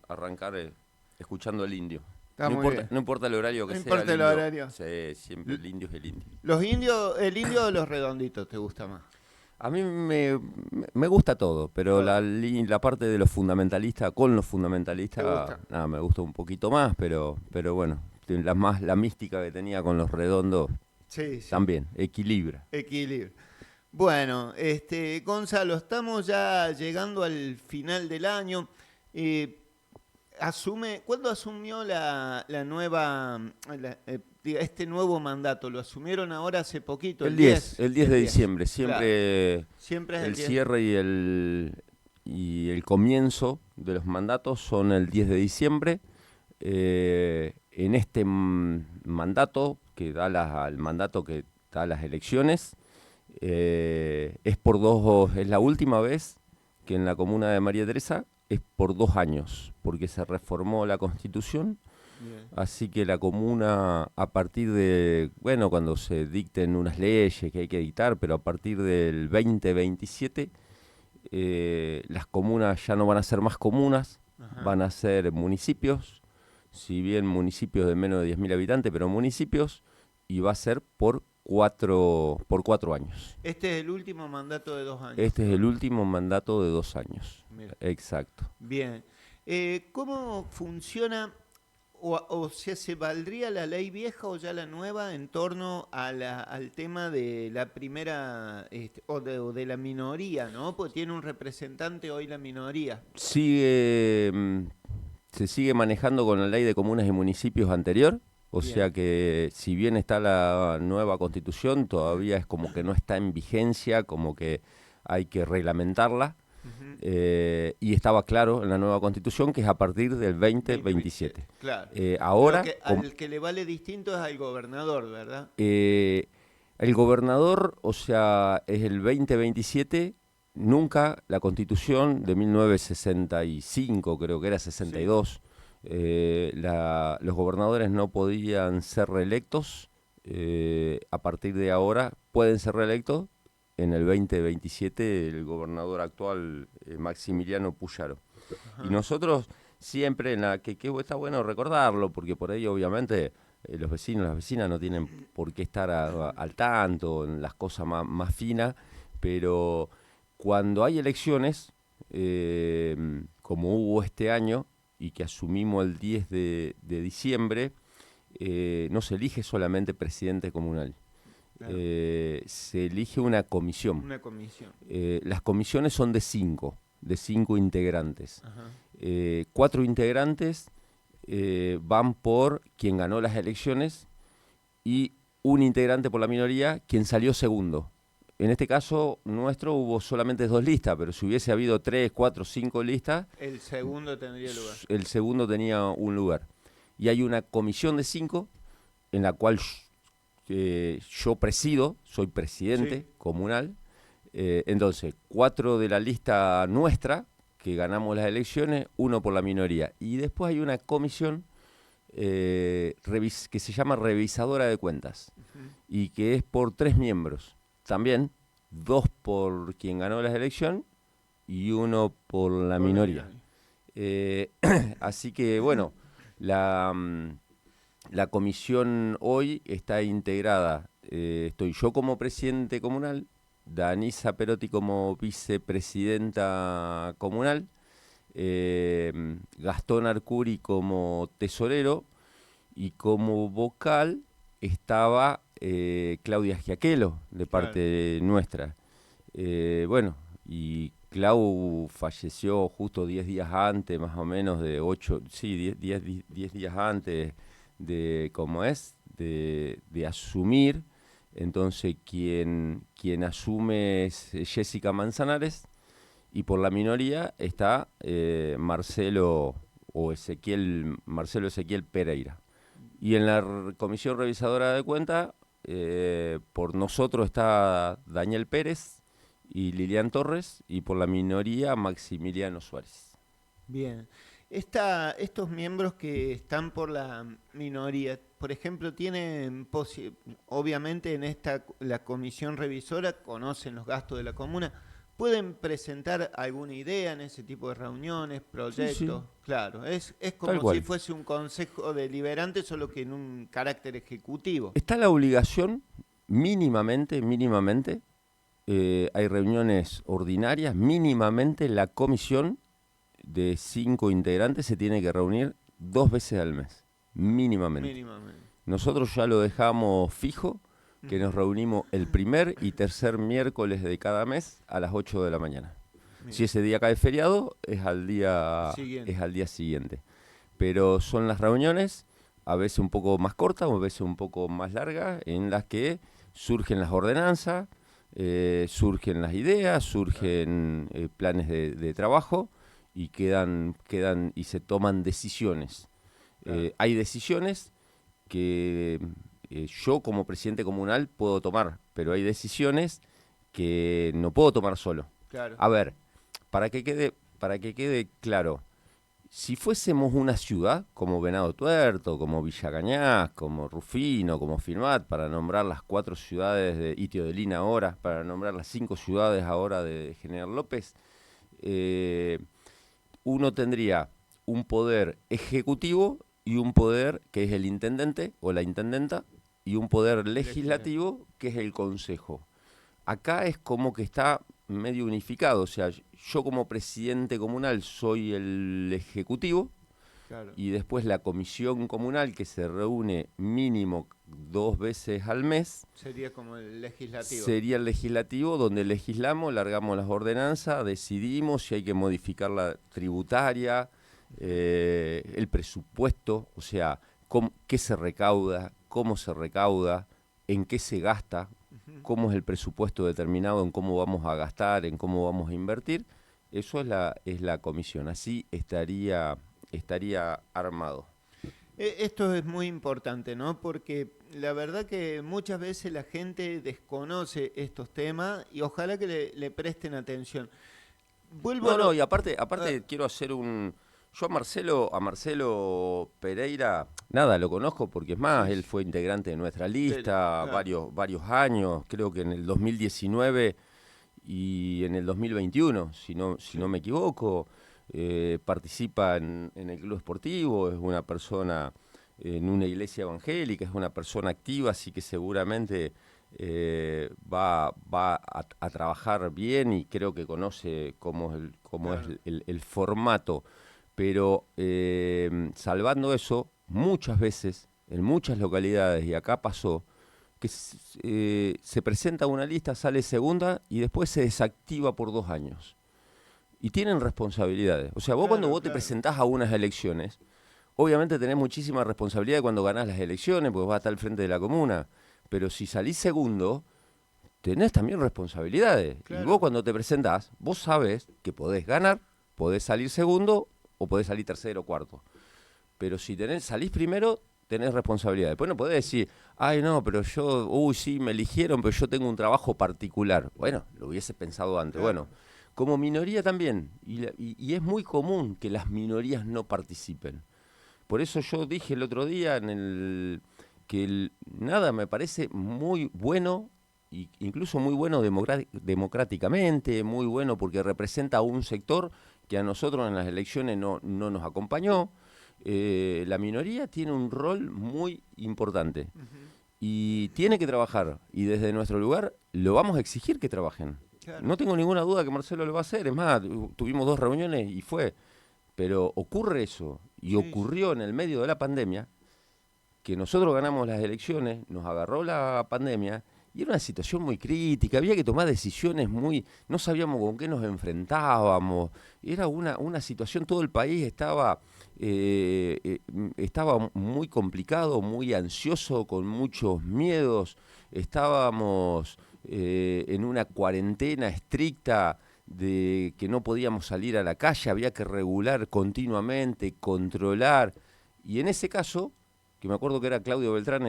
arrancar escuchando el indio. Está No muy importa, bien. no importa el horario que No sea, el importa el indio. horario. Sí, siempre el indio es el indio. Los indios, ¿el indio o los redonditos te gusta más? A mí me gusta todo, pero Todo. la parte de los fundamentalistas, con los ¿Te fundamentalistas, gusta? nada, me gusta un poquito más, pero bueno, la mística que tenía con los redondos Sí, sí. también, equilibra. Equilibrio. Bueno, Gonzalo, estamos ya llegando al final del año. Eh, ¿Cuándo asumió la nueva, este nuevo mandato? ¿Lo asumieron ahora hace poquito, El el 10, 10? el 10 El de 10. diciembre, Claro, siempre siempre es el el 10. cierre y el comienzo de los mandatos son el 10 de diciembre. En este mandato, el mandato que da las elecciones, es la última vez que en la comuna de María Teresa es por 2 años, porque se reformó la Constitución. Bien. Así que la comuna, a partir de, bueno, cuando se dicten unas leyes que hay que dictar, pero a partir del 2027, las comunas ya no van a ser más comunas, Ajá. van a ser municipios, si bien municipios de menos de 10.000 habitantes, pero municipios, y va a ser por cuatro años. Este es el último mandato de 2 años, Este es el entonces. último mandato de 2 años. Mira. Exacto. Bien. ¿Cómo funciona o sea, se valdría la ley vieja o ya la nueva en torno al tema de la primera o de la minoría, ¿no? Porque tiene un representante hoy la minoría. Se sigue manejando con la ley de comunas y municipios anterior, o sea Bien. que si bien está la nueva constitución, todavía es como que no está en vigencia, como que hay que reglamentarla, Ujú. y estaba claro en la nueva constitución que es a partir del 2027, 2027. claro. Lo Ahora, que al que le vale distinto es al gobernador, ¿verdad? Eh, el gobernador, o sea, es el 2027, nunca la constitución de 1965, creo que era Sí. 62, los gobernadores no podían ser reelectos, a partir de ahora pueden ser reelectos. En el 2027 el gobernador actual, Maximiliano Puyaro. Y Ajá. nosotros siempre, que está bueno recordarlo, porque por ahí obviamente los vecinos, las vecinas no tienen por qué estar al tanto en las cosas más finas, pero cuando hay elecciones, como hubo este año, y que asumimos el 10 de diciembre, no se elige solamente presidente comunal, Claro. se elige una comisión. Una comisión. Las comisiones son de cinco integrantes. Ajá. 4 integrantes van por quien ganó las elecciones y un integrante por la minoría, quien salió segundo. En este caso nuestro hubo solamente 2 listas, pero si hubiese habido 3, 4, 5 listas, El segundo tendría lugar. el segundo tenía un lugar. Y hay una comisión de 5 en la cual yo presido, soy Sí. presidente comunal. Entonces, 4 de la lista nuestra, que ganamos las elecciones, uno por la minoría. Y después hay una comisión que se llama revisadora de cuentas Ujú. y que es por 3 miembros. También 2 por quien ganó las elecciones y uno por la Por la minoría. minoría. Eh, Así que bueno, la, mm, la comisión hoy está integrada. Estoy yo como presidente comunal, Danisa Perotti como vicepresidenta comunal, Gastón Arcuri como tesorero, y como vocal estaba Claudia Schiachello, de Claro. parte nuestra. Bueno, y Clau falleció justo 10 días antes, más o menos, de 8, sí, 10 días antes ¿cómo es? De asumir. Entonces, quien asume es Jessica Manzanares, y por la minoría está Marcelo Ezequiel Pereira. Y en la comisión revisadora de cuenta, por nosotros está Daniel Pérez y Lilian Torres, y por la minoría Maximiliano Suárez. Bien. Estos miembros que están por la minoría, por ejemplo, obviamente en la comisión revisora conocen los gastos de la comuna. ¿Pueden presentar alguna idea en ese tipo de reuniones, proyectos? Sí, sí, Claro, es tal como si cual. fuese un consejo deliberante, solo que en un carácter ejecutivo. Está la obligación, mínimamente, hay reuniones ordinarias, mínimamente la comisión de 5 integrantes se tiene que reunir 2 veces al mes, mínimamente. Mínimamente. Nosotros ya lo dejamos fijo, que nos Ujú. reunimos el primer y tercer miércoles de cada mes a las 8 de la mañana. Si Mira, ese día cae feriado, es siguiente. al día siguiente. Pero son las reuniones, a veces un poco más cortas, o a veces un poco más largas, en las que surgen las ordenanzas, surgen las ideas, Claro, surgen planes de trabajo y quedan y se toman decisiones. claro, Hay decisiones que yo como presidente comunal puedo tomar, pero hay decisiones que no puedo tomar solo. claro. A ver, para que quede claro, si fuésemos una ciudad como Venado Tuerto, como Villa Cañas, como Rufino, como Filmat, para nombrar las 4 ciudades de Itio de Lina ahora, para nombrar las 5 ciudades ahora de General López, eh, uno tendría un poder ejecutivo y un poder que es el intendente o la intendenta y un poder Legislativo. legislativo que es el consejo. Acá es como que está medio unificado, o sea, yo como presidente comunal soy el ejecutivo Claro. y después la comisión comunal que se reúne mínimo 2 veces al mes Sería como el legislativo. sería el legislativo donde legislamos, largamos las ordenanzas, decidimos si hay que modificar la tributaria, el presupuesto, o sea, qué se recauda, cómo se recauda, en qué se gasta, Ujú. cómo es el presupuesto determinado, en cómo vamos a gastar, en cómo vamos a invertir. Eso es la comisión. Así estaría armado. Esto es muy importante, ¿no? Porque la verdad que muchas veces la gente desconoce estos temas y ojalá que le presten atención. Vuelvo a No, no, lo... y aparte, ah, aparte quiero hacer un. Yo a Marcelo Pereira, nada, lo conozco porque es sí, más, él fue integrante de nuestra del- lista claro, varios años, creo que en el 2019 y en el 2021, si no sí, me equivoco, participa en el club esportivo, es una persona en una iglesia evangélica, es una persona activa, así que seguramente va a trabajar bien y creo que conoce cómo es claro. el formato. Pero salvando eso, muchas veces, en muchas localidades, y acá pasó, que se presenta una lista, sale segunda y después se desactiva por 2 años. Y tienen responsabilidades. O sea, cuando Claro, vos te claro. presentás a unas elecciones, obviamente tenés muchísima responsabilidad cuando ganás las elecciones, porque vas a estar al frente de la comuna. Pero si salís segundo, tenés también responsabilidades. Y vos Claro. cuando te presentás, vos sabés que podés ganar, podés salir segundo o podés salir tercero o cuarto. Pero si salís primero, tenés responsabilidad. Después no podés decir, ay no, pero yo, uy sí, me eligieron, pero yo tengo un trabajo particular. Bueno, lo hubiese pensado antes. Claro. Bueno, como minoría también, y es muy común que las minorías no participen. Por eso yo dije el otro día nada, me parece muy bueno, incluso muy bueno democráticamente, muy bueno porque representa a un sector que a nosotros en las elecciones no nos acompañó. La minoría tiene un rol muy importante Ujú. y tiene que trabajar y desde nuestro lugar lo vamos a exigir que trabajen. Claro. No tengo ninguna duda que Marcelo lo va a hacer, es más, tuvimos 2 reuniones y fue, pero ocurre eso y Sí, sí. ocurrió en el medio de la pandemia que nosotros ganamos las elecciones, nos agarró la pandemia y era una situación muy crítica, había que tomar decisiones no sabíamos con qué nos enfrentábamos, era una situación, todo el país estaba muy complicado, muy ansioso, con muchos miedos, estábamos en una cuarentena estricta de que no podíamos salir a la calle, había que regular continuamente, controlar, y en ese caso que me acuerdo que era Claudio Beltrán,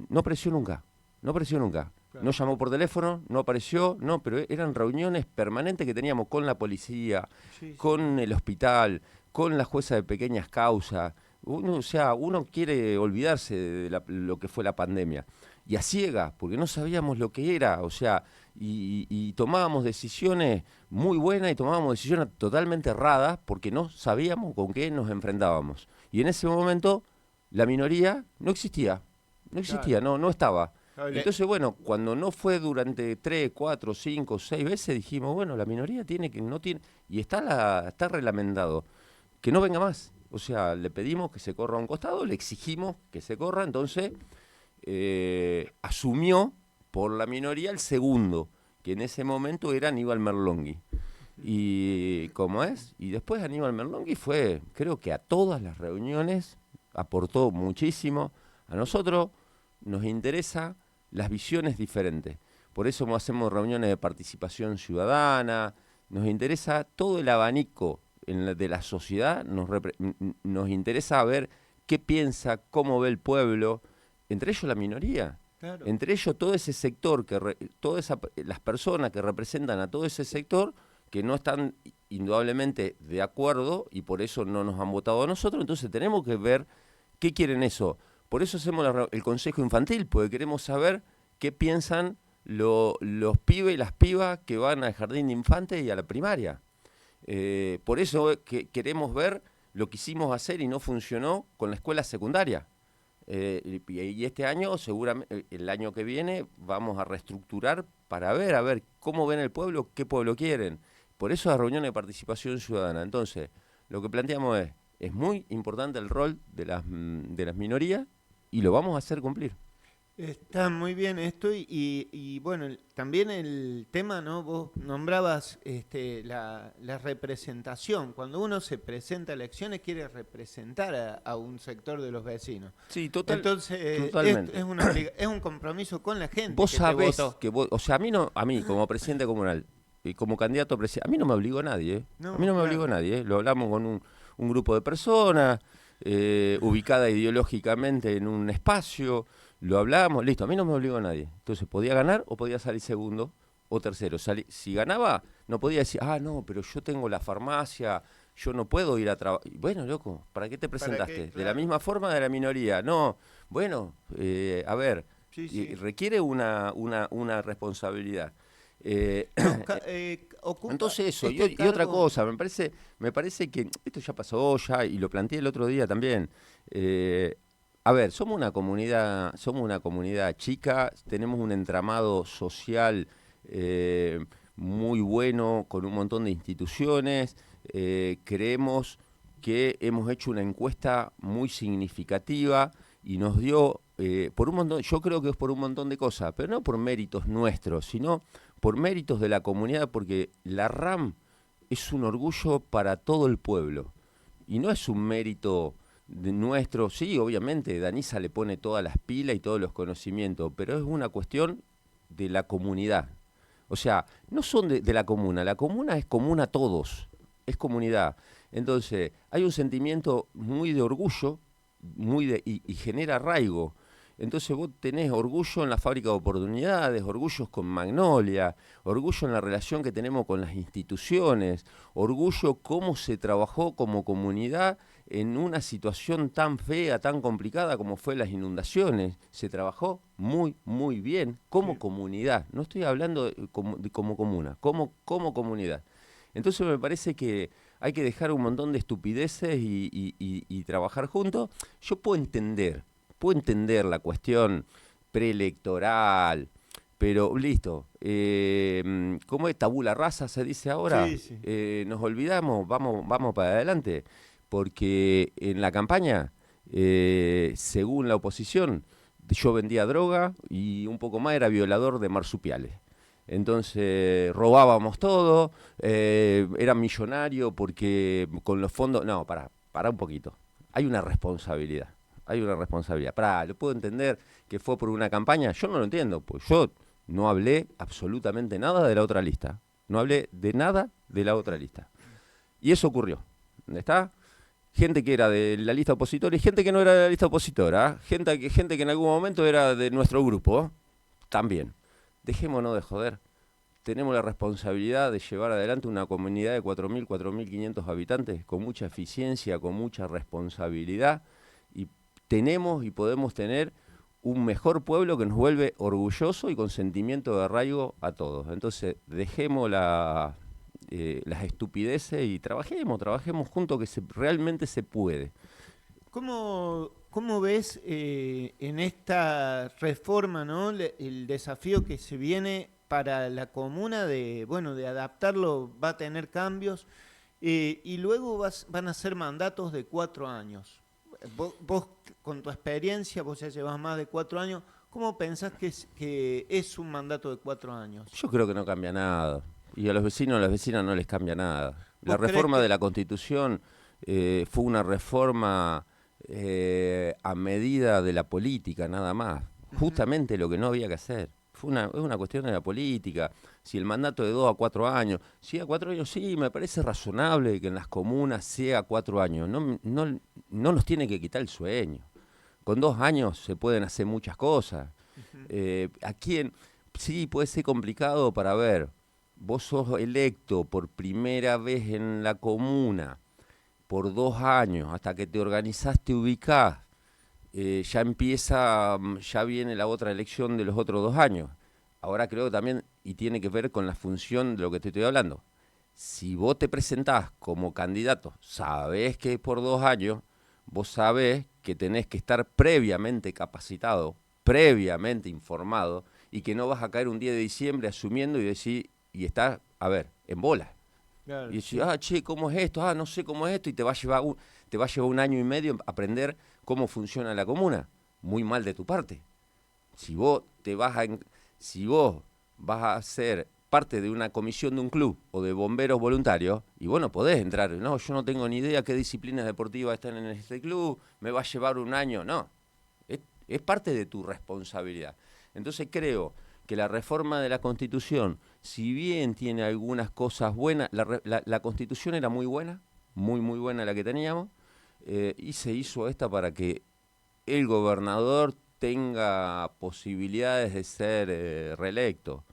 no apareció nunca, no apareció nunca. No Claro. llamó por teléfono, no apareció, no, pero eran reuniones permanentes que teníamos con la policía, Sí, sí, sí. con el hospital, con la jueza de pequeñas causas. O sea, uno quiere olvidarse de lo que fue la pandemia. Y a ciegas, porque no sabíamos lo que era, o sea, y tomábamos decisiones muy buenas y tomábamos decisiones totalmente erradas porque no sabíamos con qué nos enfrentábamos. Y en ese momento la minoría no existía, no Claro. existía, no estaba. Claro, Entonces, bueno, cuando no fue durante 3, 4, 5, 6 veces, dijimos, bueno, la minoría tiene que, no tiene, y está reglamentado, que no venga más. O sea, le pedimos que se corra a un costado, le exigimos que se corra, entonces asumió por la minoría el segundo, que en ese momento era Aníbal Merlonghi. Y ¿cómo es? Y después Aníbal Merlonghi fue, creo que a todas las reuniones, aportó muchísimo. A nosotros nos interesa las visiones diferentes. Por eso hacemos reuniones de participación ciudadana, nos interesa todo el abanico de la sociedad, nos interesa ver qué piensa, cómo ve el pueblo, entre ellos la minoría. claro. Entre ellos todo ese sector, las personas que representan a todo ese sector, que no están indudablemente de acuerdo y por eso no nos han votado a nosotros, entonces tenemos que ver qué quieren eso. Por eso hacemos el Consejo Infantil, porque queremos saber qué piensan los pibes y las pibas que van al jardín de infantes y a la primaria. Por eso queremos ver lo que hicimos hacer y no funcionó con la escuela secundaria. Y este año, seguramente, el año que viene, vamos a reestructurar para a ver cómo ven el pueblo, qué pueblo quieren. Por eso la reunión de participación ciudadana. Entonces, lo que planteamos es muy importante el rol de las minorías y lo vamos a hacer cumplir. Está muy bien esto y bueno, también el tema, ¿no? Vos nombrabas la representación. Cuando uno se presenta a elecciones quiere representar a un sector de los vecinos. Sí, Entonces, totalmente. es un compromiso con la gente Vos que te sabés votó. que vos, o sea, a mí como presidente comunal y como candidato a presidente, a mí no me obligó nadie, ¿eh? A mí No, no me claro. obligó nadie, ¿eh? Lo hablamos con un grupo de personas, ubicada ideológicamente en un espacio, lo hablamos, listo, a mí no me obligó nadie. Entonces podía ganar o podía salir segundo o tercero. Si ganaba, no podía decir, ah, no, pero yo tengo la farmacia, yo no puedo ir a trabajar. Bueno, loco, ¿para qué te ¿Para qué? presentaste? De la Claro. misma forma de la minoría. No, bueno, a ver, Sí, y sí. requiere una responsabilidad. Eh, No, ocupa entonces eso, este y otra cargo. cosa, me parece que esto ya pasó ya y lo planteé el otro día también. eh, a ver, somos una comunidad chica, tenemos un entramado social eh, muy bueno, con un montón de instituciones. Creemos que hemos hecho una encuesta muy significativa y nos dio por un montón, yo creo que es por un montón de cosas, pero no por méritos nuestros, sino por méritos de la comunidad, porque la RAM es un orgullo para todo el pueblo y no es un mérito nuestro. Sí, obviamente, Danisa le pone todas las pilas y todos los conocimientos, pero es una cuestión de la comunidad. O sea, no son de la comuna es común a todos, es comunidad. Entonces, hay un sentimiento muy de orgullo y genera arraigo. Entonces vos tenés orgullo en la fábrica de oportunidades, orgullos con Magnolia, orgullo en la relación que tenemos con las instituciones, orgullo cómo se trabajó como comunidad en una situación tan fea, tan complicada como fue las inundaciones. Se trabajó muy, muy bien como comunidad. No estoy hablando de como comuna, como comunidad. Entonces me parece que hay que dejar un montón de estupideces y trabajar juntos. Yo puedo entender la cuestión preelectoral, pero listo. ¿Cómo es tabula rasa se dice ahora? Sí, sí. Nos olvidamos, vamos para adelante, porque en la campaña, según la oposición, yo vendía droga y un poco más era violador de marsupiales. Entonces robábamos todo, era millonario porque con los fondos... No, pará un poquito. Hay una responsabilidad. Hay una responsabilidad. Lo puedo entender que fue por una campaña. Yo no lo entiendo, pues yo no hablé absolutamente nada de la otra lista. No hablé de nada de la otra lista. Y eso ocurrió. ¿Dónde está? Gente que era de la lista opositora y gente que no era de la lista opositora. Gente que en algún momento era de nuestro grupo. También. Dejémonos de joder. Tenemos la responsabilidad de llevar adelante una comunidad de 4.500 habitantes con mucha eficiencia, con mucha responsabilidad, y tenemos y podemos tener un mejor pueblo que nos vuelve orgulloso y con sentimiento de arraigo a todos. Entonces, dejemos las estupideces y trabajemos juntos, que realmente se puede. ¿Cómo ves en esta reforma, ¿no? El desafío que se viene para la comuna de adaptarlo, va a tener cambios y luego van a ser mandatos de 4 años? Vos, con tu experiencia, vos ya llevas más de 4 años, ¿cómo pensás que es un mandato de 4 años? Yo creo que no cambia nada. Y a los vecinos, a las vecinas no les cambia nada. La ¿Vos creés reforma de que... la Constitución fue una reforma a medida de la política, nada más. Ujú. Justamente lo que no había que hacer. Es una cuestión de la política. Si el mandato de 2 a 4 años, si a 4 años sí, me parece razonable que en las comunas sea 4 años. No nos tiene que quitar el sueño. Con 2 años se pueden hacer muchas cosas. Ujú. ¿A quién? Sí, puede ser complicado para ver. Vos sos electo por primera vez en la comuna por 2 años, hasta que te organizás, te ubicás, ya viene la otra elección de los otros 2 años. Ahora creo que también, y tiene que ver con la función de lo que te estoy hablando. Si vos te presentás como candidato, sabés que es por 2 años, vos sabés que tenés que estar previamente capacitado, previamente informado, y que no vas a caer un día de diciembre asumiendo y decir, y estás, a ver, en bola. Y Claro, decís, sí. che, ¿cómo es esto? No sé cómo es esto, y te va a llevar 1 año y medio aprender cómo funciona la comuna. Muy mal de tu parte. Si vos te vas a, en- si vos vas a ser parte de una comisión de un club o de bomberos voluntarios, y vos no podés entrar, no, yo no tengo ni idea qué disciplinas deportivas están en este club, me va a llevar 1 año, no. Es parte de tu responsabilidad. Entonces creo que la reforma de la Constitución, si bien tiene algunas cosas buenas, la Constitución era muy buena, muy buena la que teníamos, y se hizo esta para que el gobernador tenga posibilidades de ser reelecto.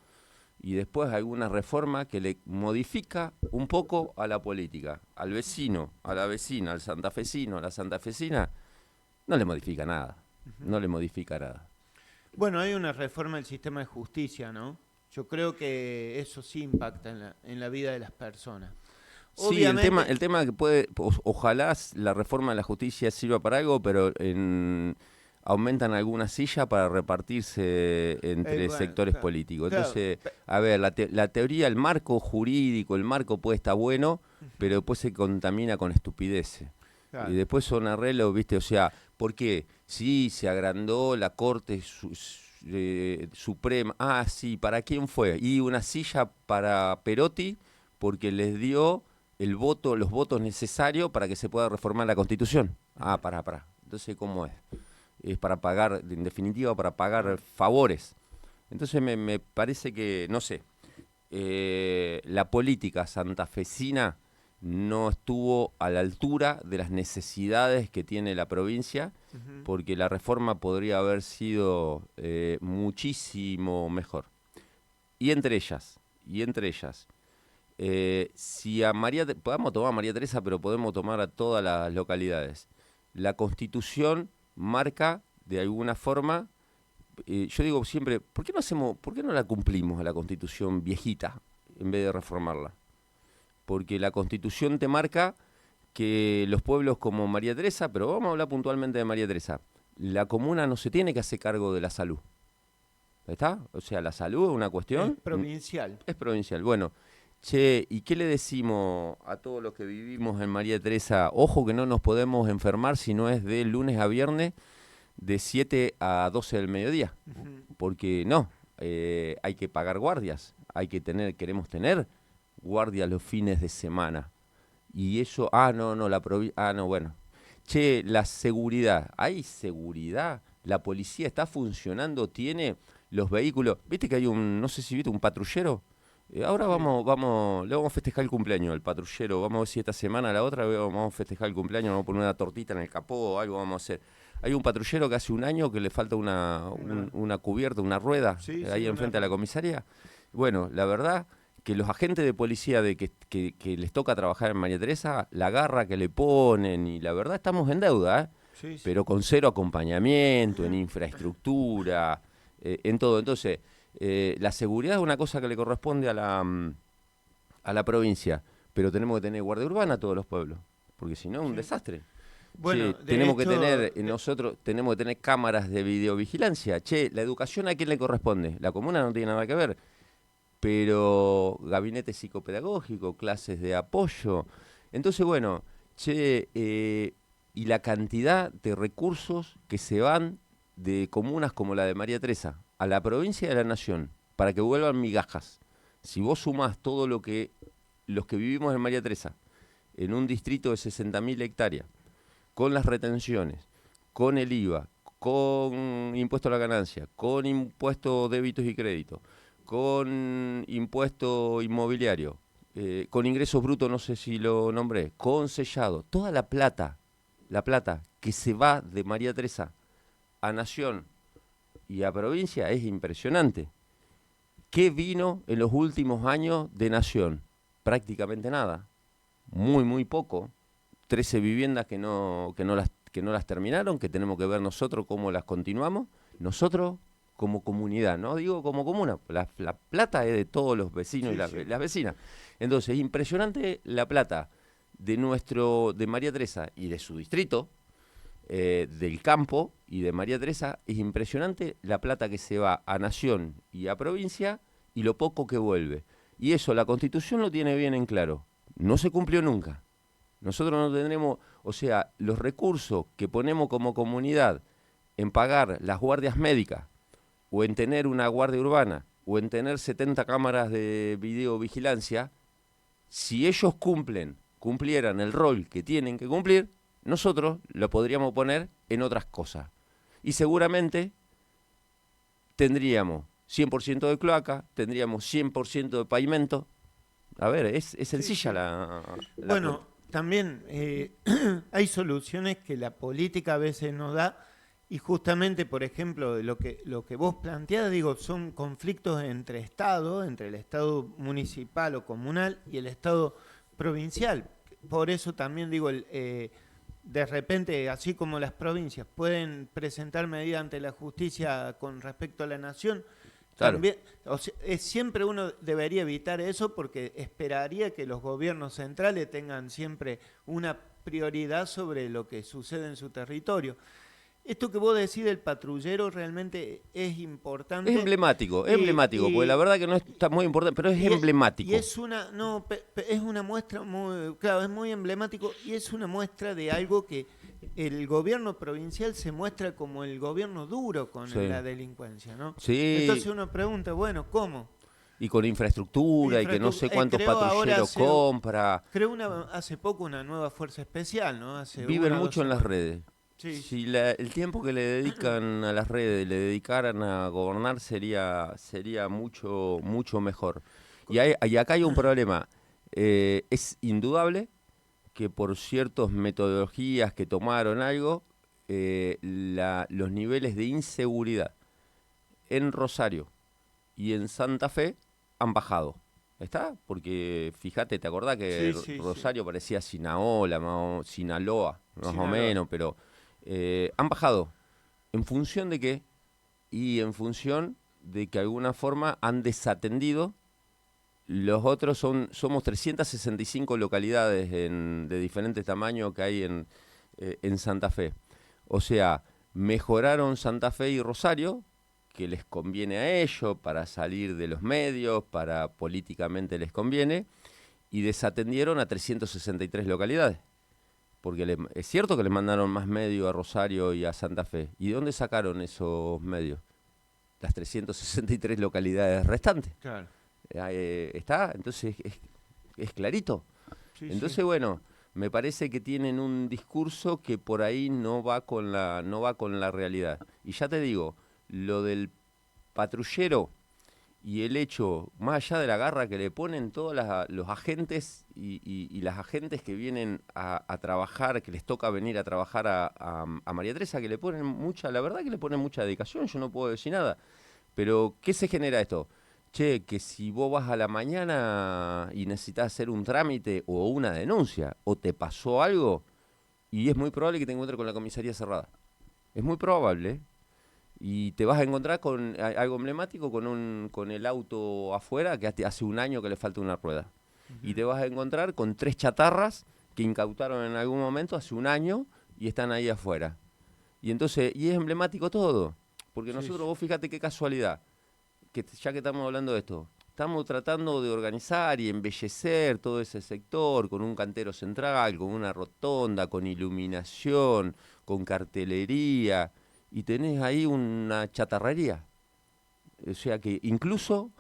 Y después alguna reforma que le modifica un poco a la política, al vecino, a la vecina, al santafesino, a la santafesina, no le modifica nada, Ujú. no le modifica nada. Bueno, hay una reforma del sistema de justicia, ¿no? Yo creo que eso sí impacta en la vida de las personas. Sí, el tema, Obviamente, el tema que ojalá la reforma de la justicia sirva para algo, pero aumentan alguna silla para repartirse entre bueno, sectores claro, políticos. claro, Entonces, a ver, la teoría, el marco jurídico, el marco puede estar bueno, pero ujú, después se contamina con estupideces. Y claro. después son arreglos, ¿viste? O sea, ¿por qué? Sí, se agrandó la Corte Suprema. Ah, sí, ¿para quién fue? Y una silla para Perotti porque les dio los votos necesarios para que se pueda reformar la Constitución. Ujú, Ah, pará. Entonces, ¿cómo es? Es para pagar, en definitiva, para pagar claro. favores. Entonces me parece que, no sé, la política santafesina no estuvo a la altura de las necesidades que tiene la provincia, Ujú. porque la reforma podría haber sido muchísimo mejor. Y entre ellas, si a podemos tomar a María Teresa, pero podemos tomar a todas las localidades. La Constitución marca de alguna forma, yo digo siempre, por qué no la cumplimos a la Constitución viejita en vez de reformarla? Porque la Constitución te marca que los pueblos como María Teresa, pero vamos a hablar puntualmente de María Teresa, la comuna no se tiene que hacer cargo de la salud. ¿Está? O sea, la salud es una Es cuestión, provincial. es provincial. Bueno, che, ¿y qué le decimos a todos los que vivimos en María Teresa? Ojo que no nos podemos enfermar si no es de lunes a viernes de 7 a 12 del mediodía. Ujú. Porque no, hay que pagar guardias, queremos tener guardias los fines de semana. Y eso, no, no, bueno. Che, la seguridad, ¿hay seguridad? ¿La policía está funcionando? ¿Tiene los vehículos? ¿Viste que hay no sé si viste, un patrullero? Ahora Sí. le vamos a festejar el cumpleaños al patrullero. Vamos a ver si esta semana, la otra, vamos a festejar el cumpleaños, vamos a poner una tortita en el capó o algo vamos a hacer. Hay un patrullero que hace 1 año que le falta Una, una cubierta, una rueda, sí, sí, ahí una. enfrente a la comisaría. Bueno, la verdad que los agentes de policía que les toca trabajar en María Teresa, la garra que le ponen, y la verdad estamos en deuda, ¿eh? Sí, sí. pero con cero acompañamiento, en infraestructura, en todo. Entonces, la seguridad es una cosa que le corresponde a la provincia, pero tenemos que tener guardia urbana a todos los pueblos, porque si no es un Sí. desastre. Bueno, Che, de tenemos que hecho, tener, nosotros tenemos que tener cámaras de videovigilancia. Che, la educación a quién le corresponde. La comuna no tiene nada que ver, pero gabinete psicopedagógico, clases de apoyo. Entonces, bueno, che, y la cantidad de recursos que se van de comunas como la de María Teresa a la provincia y a la nación, para que vuelvan migajas. Si vos sumás todo lo que los que vivimos en María Teresa, en un distrito de 60.000 hectáreas, con las retenciones, con el IVA, con impuesto a la ganancia, con impuesto débitos y créditos, con impuesto inmobiliario, con ingresos brutos, no sé si lo nombré, con sellado, toda la plata que se va de María Teresa a Nación y a provincia es impresionante. ¿Qué vino en los últimos años de Nación? Prácticamente nada, muy poco. 13 viviendas que no las terminaron, que tenemos que ver nosotros cómo las continuamos, nosotros como comunidad, no digo como comuna, la plata es de todos los vecinos y sí, sí. las vecinas. Entonces, impresionante la plata de María Teresa y de su distrito, del campo y de María Teresa, es impresionante la plata que se va a Nación y a provincia y lo poco que vuelve. Y eso la Constitución lo tiene bien en claro. No se cumplió nunca. Nosotros no tendremos, o sea, los recursos que ponemos como comunidad en pagar las guardias médicas, o en tener una guardia urbana, o en tener 70 cámaras de videovigilancia, si ellos cumplieran el rol que tienen que cumplir, nosotros lo podríamos poner en otras cosas. Y seguramente tendríamos 100% de cloaca, tendríamos 100% de pavimento. A ver, es Sí, sencilla sí. la Bueno, también hay soluciones que la política a veces no da y justamente, por ejemplo, lo que vos planteás, digo, son conflictos entre Estado, entre el Estado municipal o comunal y el Estado provincial. Por eso también digo, de repente, así como las provincias pueden presentar medidas ante la justicia con respecto a la nación, Claro. también, o sea, siempre uno debería evitar eso porque esperaría que los gobiernos centrales tengan siempre una prioridad sobre lo que sucede en su territorio. Esto que vos decís del patrullero realmente es importante Es emblemático, porque la y, verdad que no está muy importante, pero es y emblemático. es una, no, es una muestra muy, claro, es muy emblemático y es una muestra de algo que el gobierno provincial se muestra como el gobierno duro con Sí. la delincuencia, ¿no? Entonces Sí, uno pregunta, bueno, ¿cómo? y con infraestructura y que no sé cuántos Creó ahora patrulleros compra. creo hace poco una nueva fuerza especial, ¿no? Hace Viven una o dos mucho en las semanas. redes. Sí, sí. Si el tiempo que le dedican a las redes le dedicaran a gobernar sería mucho mejor. Y acá hay un problema. Es indudable que por ciertas metodologías que tomaron algo, los niveles de inseguridad en Rosario y en Santa Fe han bajado. ¿Está? Porque fíjate, ¿te acordás que Sí, sí, sí. Rosario parecía Sinaloa, más o Sinaloa. menos? Pero han bajado. ¿En función de qué? Y en función de que de alguna forma han desatendido. Los otros somos 365 localidades de diferentes tamaños que hay en Santa Fe. O sea, mejoraron Santa Fe y Rosario, que les conviene a ellos para salir de los medios, para políticamente les conviene, y desatendieron a 363 localidades. Porque es cierto que les mandaron más medios a Rosario y a Santa Fe. ¿Y de dónde sacaron esos medios? Las 363 localidades restantes. Claro. ¿Está? Entonces es clarito. Sí, sí. Entonces, bueno, me parece que tienen un discurso que por ahí no va con la realidad. Y ya te digo, lo del patrullero y el hecho, más allá de la garra que le ponen todos los agentes y las agentes que vienen a trabajar, que les toca venir a trabajar a María Teresa, que le ponen mucha, la verdad que le ponen mucha dedicación, yo no puedo decir nada. Pero, ¿qué se genera esto? Che, que si vos vas a la mañana y necesitas hacer un trámite o una denuncia, o te pasó algo, y es muy probable que te encuentres con la comisaría cerrada. Es muy probable. Y te vas a encontrar con algo emblemático, con el auto afuera, que hace un año que le falta una rueda. Y te vas a encontrar con 3 chatarras que incautaron en algún momento hace un año y están ahí afuera. Y entonces, y es emblemático todo. Porque Sí, nosotros, sí. vos fíjate qué casualidad, que ya que estamos hablando de esto, estamos tratando de organizar y embellecer todo ese sector con un cantero central, con una rotonda, con iluminación, con cartelería, y tenés ahí una chatarrería. O sea que incluso,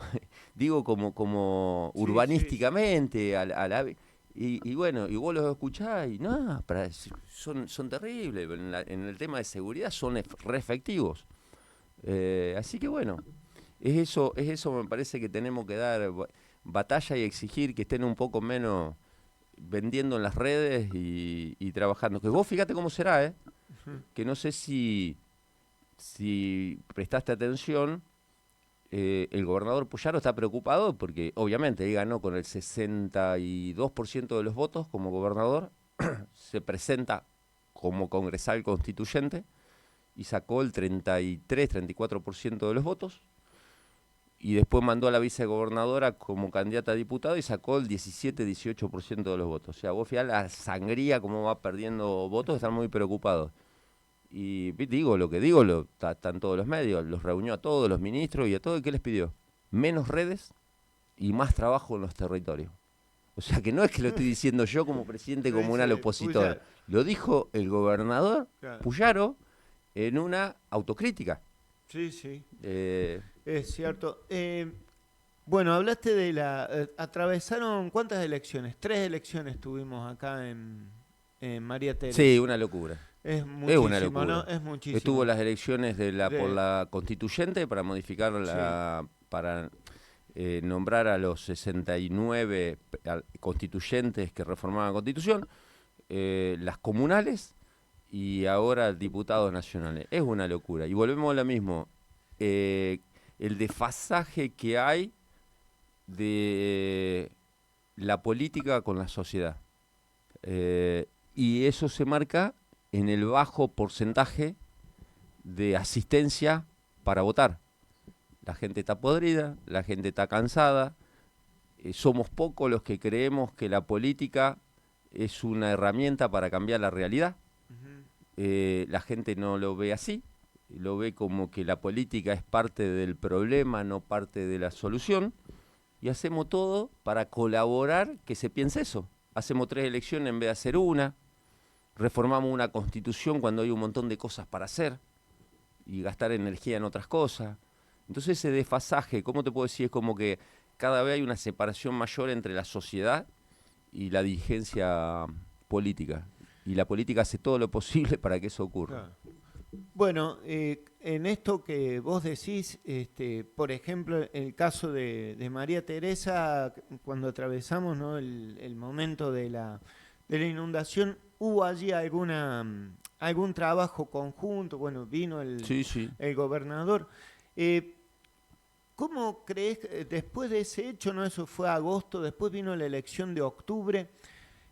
digo como Sí, sí, sí. urbanísticamente, y bueno, y vos los escuchás y no, son terribles, en el tema de seguridad son re efectivos. Así que bueno, es eso me parece que tenemos que dar batalla y exigir que estén un poco menos vendiendo en las redes y trabajando. Que vos fíjate cómo será, ¿eh? Ujú. Que no sé si prestaste atención, el gobernador Puyaro está preocupado porque obviamente él ganó con el 62% de los votos como gobernador, se presenta como congresal constituyente y sacó el 33-34% de los votos y después mandó a la vicegobernadora como candidata a diputada y sacó el 17-18% de los votos. O sea, vos fíjate la sangría, cómo va perdiendo votos, están muy preocupados. Y digo lo que digo, están todos los medios, los reunió a todos los ministros y a todos, ¿y qué les pidió? Menos redes y más trabajo en los territorios. O sea que no es que lo estoy diciendo yo como presidente Lo comunal dice opositor, Puyar. lo dijo el gobernador Claro. Puyaro en una autocrítica. Sí, sí. Eh, Es cierto. Bueno, hablaste de atravesaron cuántas elecciones. 3 elecciones tuvimos acá en María sí, Teresa. una locura. Es Es una muchísimo, ¿no? locura. Es Estuvo muchísimo. las elecciones por De, la constituyente para modificar sí. para nombrar a los 69 constituyentes que reformaban la constitución, las comunales y ahora diputados nacionales. Es una locura. Y volvemos a lo mismo. eh, el desfasaje que hay de la política con la sociedad. Y eso se marca en el bajo porcentaje de asistencia para votar. La gente está podrida, la gente está cansada, somos pocos los que creemos que la política es una herramienta para cambiar la realidad. Ujú. La gente no lo ve así, lo ve como que la política es parte del problema, no parte de la solución, y hacemos todo para colaborar que se piense eso. Hacemos 3 elecciones en vez de hacer una, reformamos una constitución cuando hay un montón de cosas para hacer y gastar energía en otras cosas. Entonces ese desfasaje, ¿cómo te puedo decir? Es como que cada vez hay una separación mayor entre la sociedad y la dirigencia política. Y la política hace todo lo posible para que eso ocurra. Claro. Bueno, en esto que vos decís, por ejemplo, el caso de María Teresa, cuando atravesamos, ¿no?, el momento de la inundación, ¿hubo allí algún trabajo conjunto? Bueno, vino Sí, sí. el gobernador. Eh, ¿Cómo crees, después de ese hecho, no? Eso fue agosto, después vino la elección de octubre.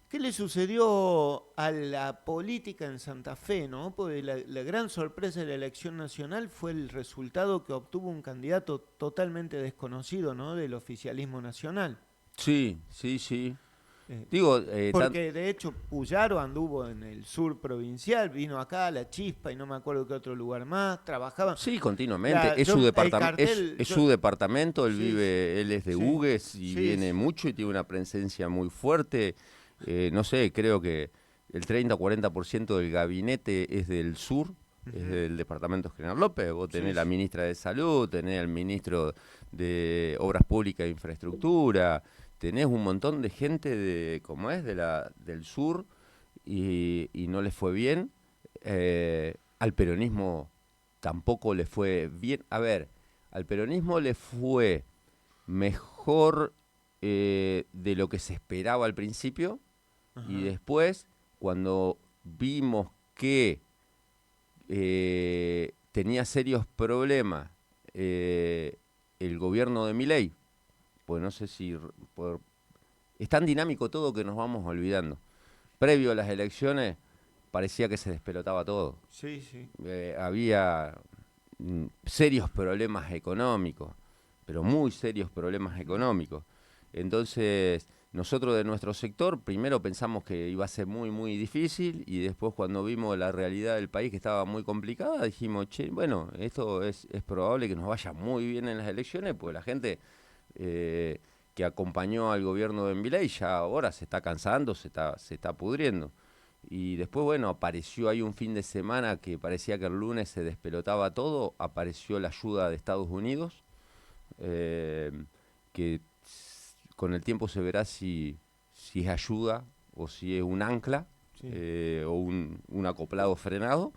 ¿Qué le sucedió a la política en Santa Fe, no? Porque la gran sorpresa de la elección nacional fue el resultado que obtuvo un candidato totalmente desconocido, ¿no?, del oficialismo nacional. Sí, sí, sí. Eh, Digo, Porque de hecho Puyaro anduvo en el sur provincial, vino acá a La Chispa y no me acuerdo qué otro lugar más, trabajaba. sí, continuamente. Es El cartel, es su departamento, sí, él es de sí, Hugues y sí, viene mucho y tiene una presencia muy fuerte. No sé, creo que el 30 o 40% del gabinete es del sur, es ujú, del departamento General López. Vos sí, tenés la ministra de Salud, tenés al ministro de Obras Públicas e Infraestructura, tenés un montón de gente como es, del sur y no les fue bien. Al peronismo tampoco le fue bien. A ver, al peronismo le fue mejor de lo que se esperaba al principio y ajá, después, cuando vimos que tenía serios problemas el gobierno de Milei, pues no sé si es tan dinámico todo que nos vamos olvidando. Previo a las elecciones parecía que se despelotaba todo. Sí, sí. Había serios problemas económicos, pero muy serios problemas económicos. Entonces, nosotros de nuestro sector primero pensamos que iba a ser muy, muy difícil y después cuando vimos la realidad del país que estaba muy complicada, dijimos, che, bueno, esto es probable que nos vaya muy bien en las elecciones, porque la gente que acompañó al gobierno de Milei ya ahora se está cansando, se está pudriendo. Y después, bueno, apareció ahí un fin de semana que parecía que el lunes se despelotaba todo, apareció la ayuda de Estados Unidos, eh, que con el tiempo se verá si es ayuda o si es un ancla Sí. o un acoplado frenado,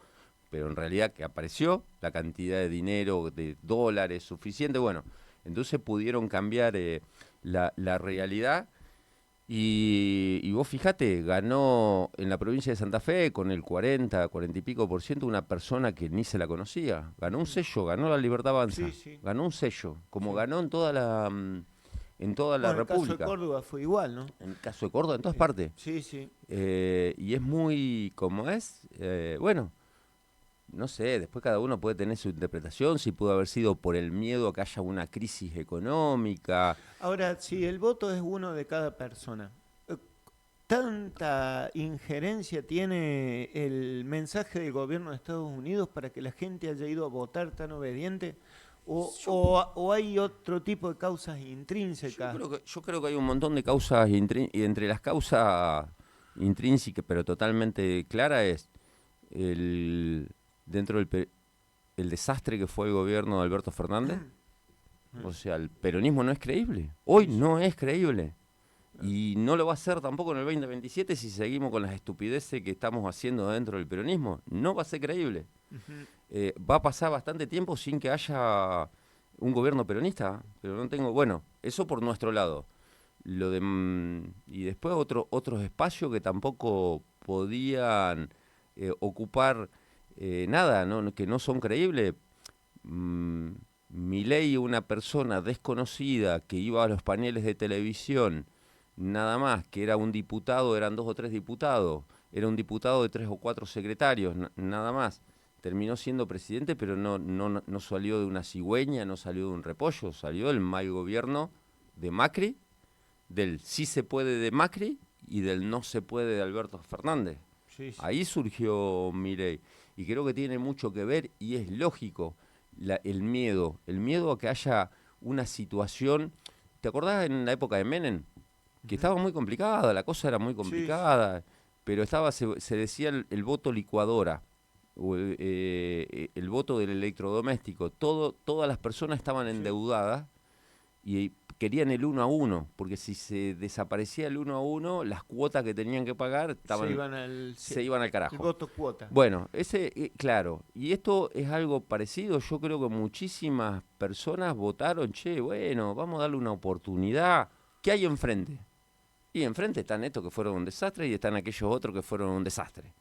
pero en realidad que apareció la cantidad de dinero, de dólares suficiente, bueno, entonces pudieron cambiar la realidad y vos fijate, ganó en la provincia de Santa Fe con el 40 y pico por ciento una persona que ni se la conocía. Ganó un sello, ganó la Libertad Sí, Avanza. sí. Ganó un sello, como Sí. ganó en toda la Bueno, el caso de República. Córdoba fue igual, ¿no? En el caso de Córdoba, en todas partes. Sí, sí. Y es muy, como es, bueno, no sé, después cada uno puede tener su interpretación, si pudo haber sido por el miedo a que haya una crisis económica. Ahora, si el voto es uno de cada persona, ¿tanta injerencia tiene el mensaje del gobierno de Estados Unidos para que la gente haya ido a votar tan obediente? ¿O hay otro tipo de causas intrínsecas? Yo creo que hay un montón de causas, y entre las causas intrínsecas, pero totalmente claras, es el, dentro el desastre que fue el gobierno de Alberto Fernández. O sea, el peronismo no es creíble. Hoy Sí, sí. no es creíble. Y no lo va a ser tampoco en el 2027 si seguimos con las estupideces que estamos haciendo dentro del peronismo. No va a ser creíble. Ujú. Va a pasar bastante tiempo sin que haya un gobierno peronista, pero no tengo, bueno, eso por nuestro lado. Y después otros espacios que tampoco podían ocupar nada, ¿no? Que no son creíbles. Mm, Milei, una persona desconocida que iba a los paneles de televisión, nada más, que era un diputado, eran 2 o 3 diputados, era un diputado de 3 o 4 secretarios, nada más. Terminó siendo presidente, pero no salió de una cigüeña, no salió de un repollo, salió del mal gobierno de Macri, del sí se puede de Macri y del no se puede de Alberto Fernández. Sí, sí. Ahí surgió Milei. Y creo que tiene mucho que ver y es lógico el miedo a que haya una situación. ¿Te acordás en la época de Menem? Que Ujú. estaba muy complicada, la cosa era muy Sí, sí. complicada, pero se decía el voto licuadora, o el voto del electrodoméstico. Todas las personas estaban Sí. endeudadas y querían el 1 a 1, porque si se desaparecía el 1 a 1, las cuotas que tenían que pagar Se iban al se iban al el carajo. voto cuota. Bueno, claro, y esto es algo parecido, yo creo que muchísimas personas votaron, che, bueno, vamos a darle una oportunidad. ¿Qué hay enfrente? Y enfrente están estos que fueron un desastre y están aquellos otros que fueron un desastre.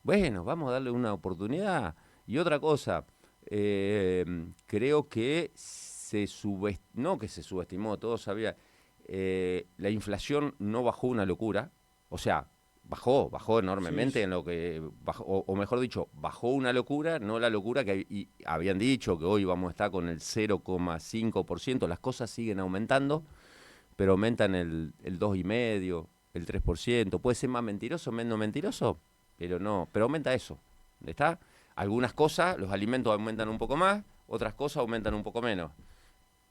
Bueno, vamos a darle una oportunidad. Y otra cosa, creo que no que se subestimó, todos sabían, la inflación no bajó una locura, o sea, bajó Sí, enormemente sí. en lo que, bajó, o mejor dicho, bajó una locura, no la locura que habían dicho que hoy vamos a estar con el 0,5%, las cosas siguen aumentando, pero aumentan el 2,5%, el 3%, puede ser más mentiroso, menos mentiroso, pero no, pero aumenta eso, ¿está? Algunas cosas, los alimentos aumentan un poco más, otras cosas aumentan un poco menos,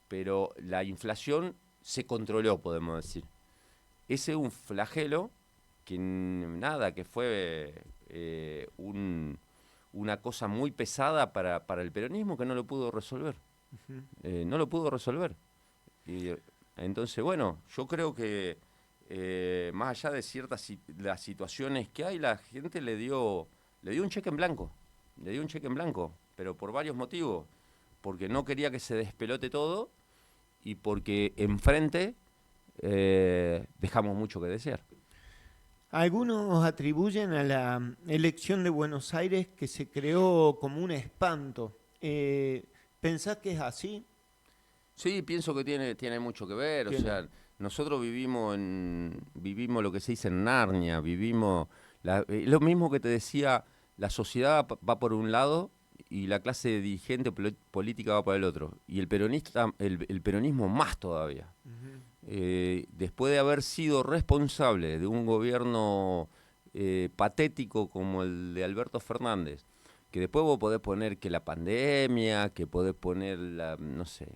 pero la inflación se controló, podemos decir. Ese es un flagelo que nada, que fue una cosa muy pesada para el peronismo que no lo pudo resolver. Ujú. No lo pudo resolver. Y, entonces, bueno, yo creo que más allá de las situaciones que hay, la gente le dio un cheque en blanco. Le dio un cheque en blanco, pero por varios motivos. Porque no quería que se despelote todo y porque enfrente dejamos mucho que desear. Algunos atribuyen a la elección de Buenos Aires que se creó como un espanto. ¿Pensás que es así? Sí, pienso que tiene mucho que ver, o Tiene. sea, nosotros vivimos lo que se dice en Narnia, vivimos Lo mismo que te decía, la sociedad va por un lado y la clase dirigente política va por el otro. Y el peronismo más todavía. Ujú. Después de haber sido responsable de un gobierno patético como el de Alberto Fernández, que después vos podés poner que la pandemia, que podés poner no sé,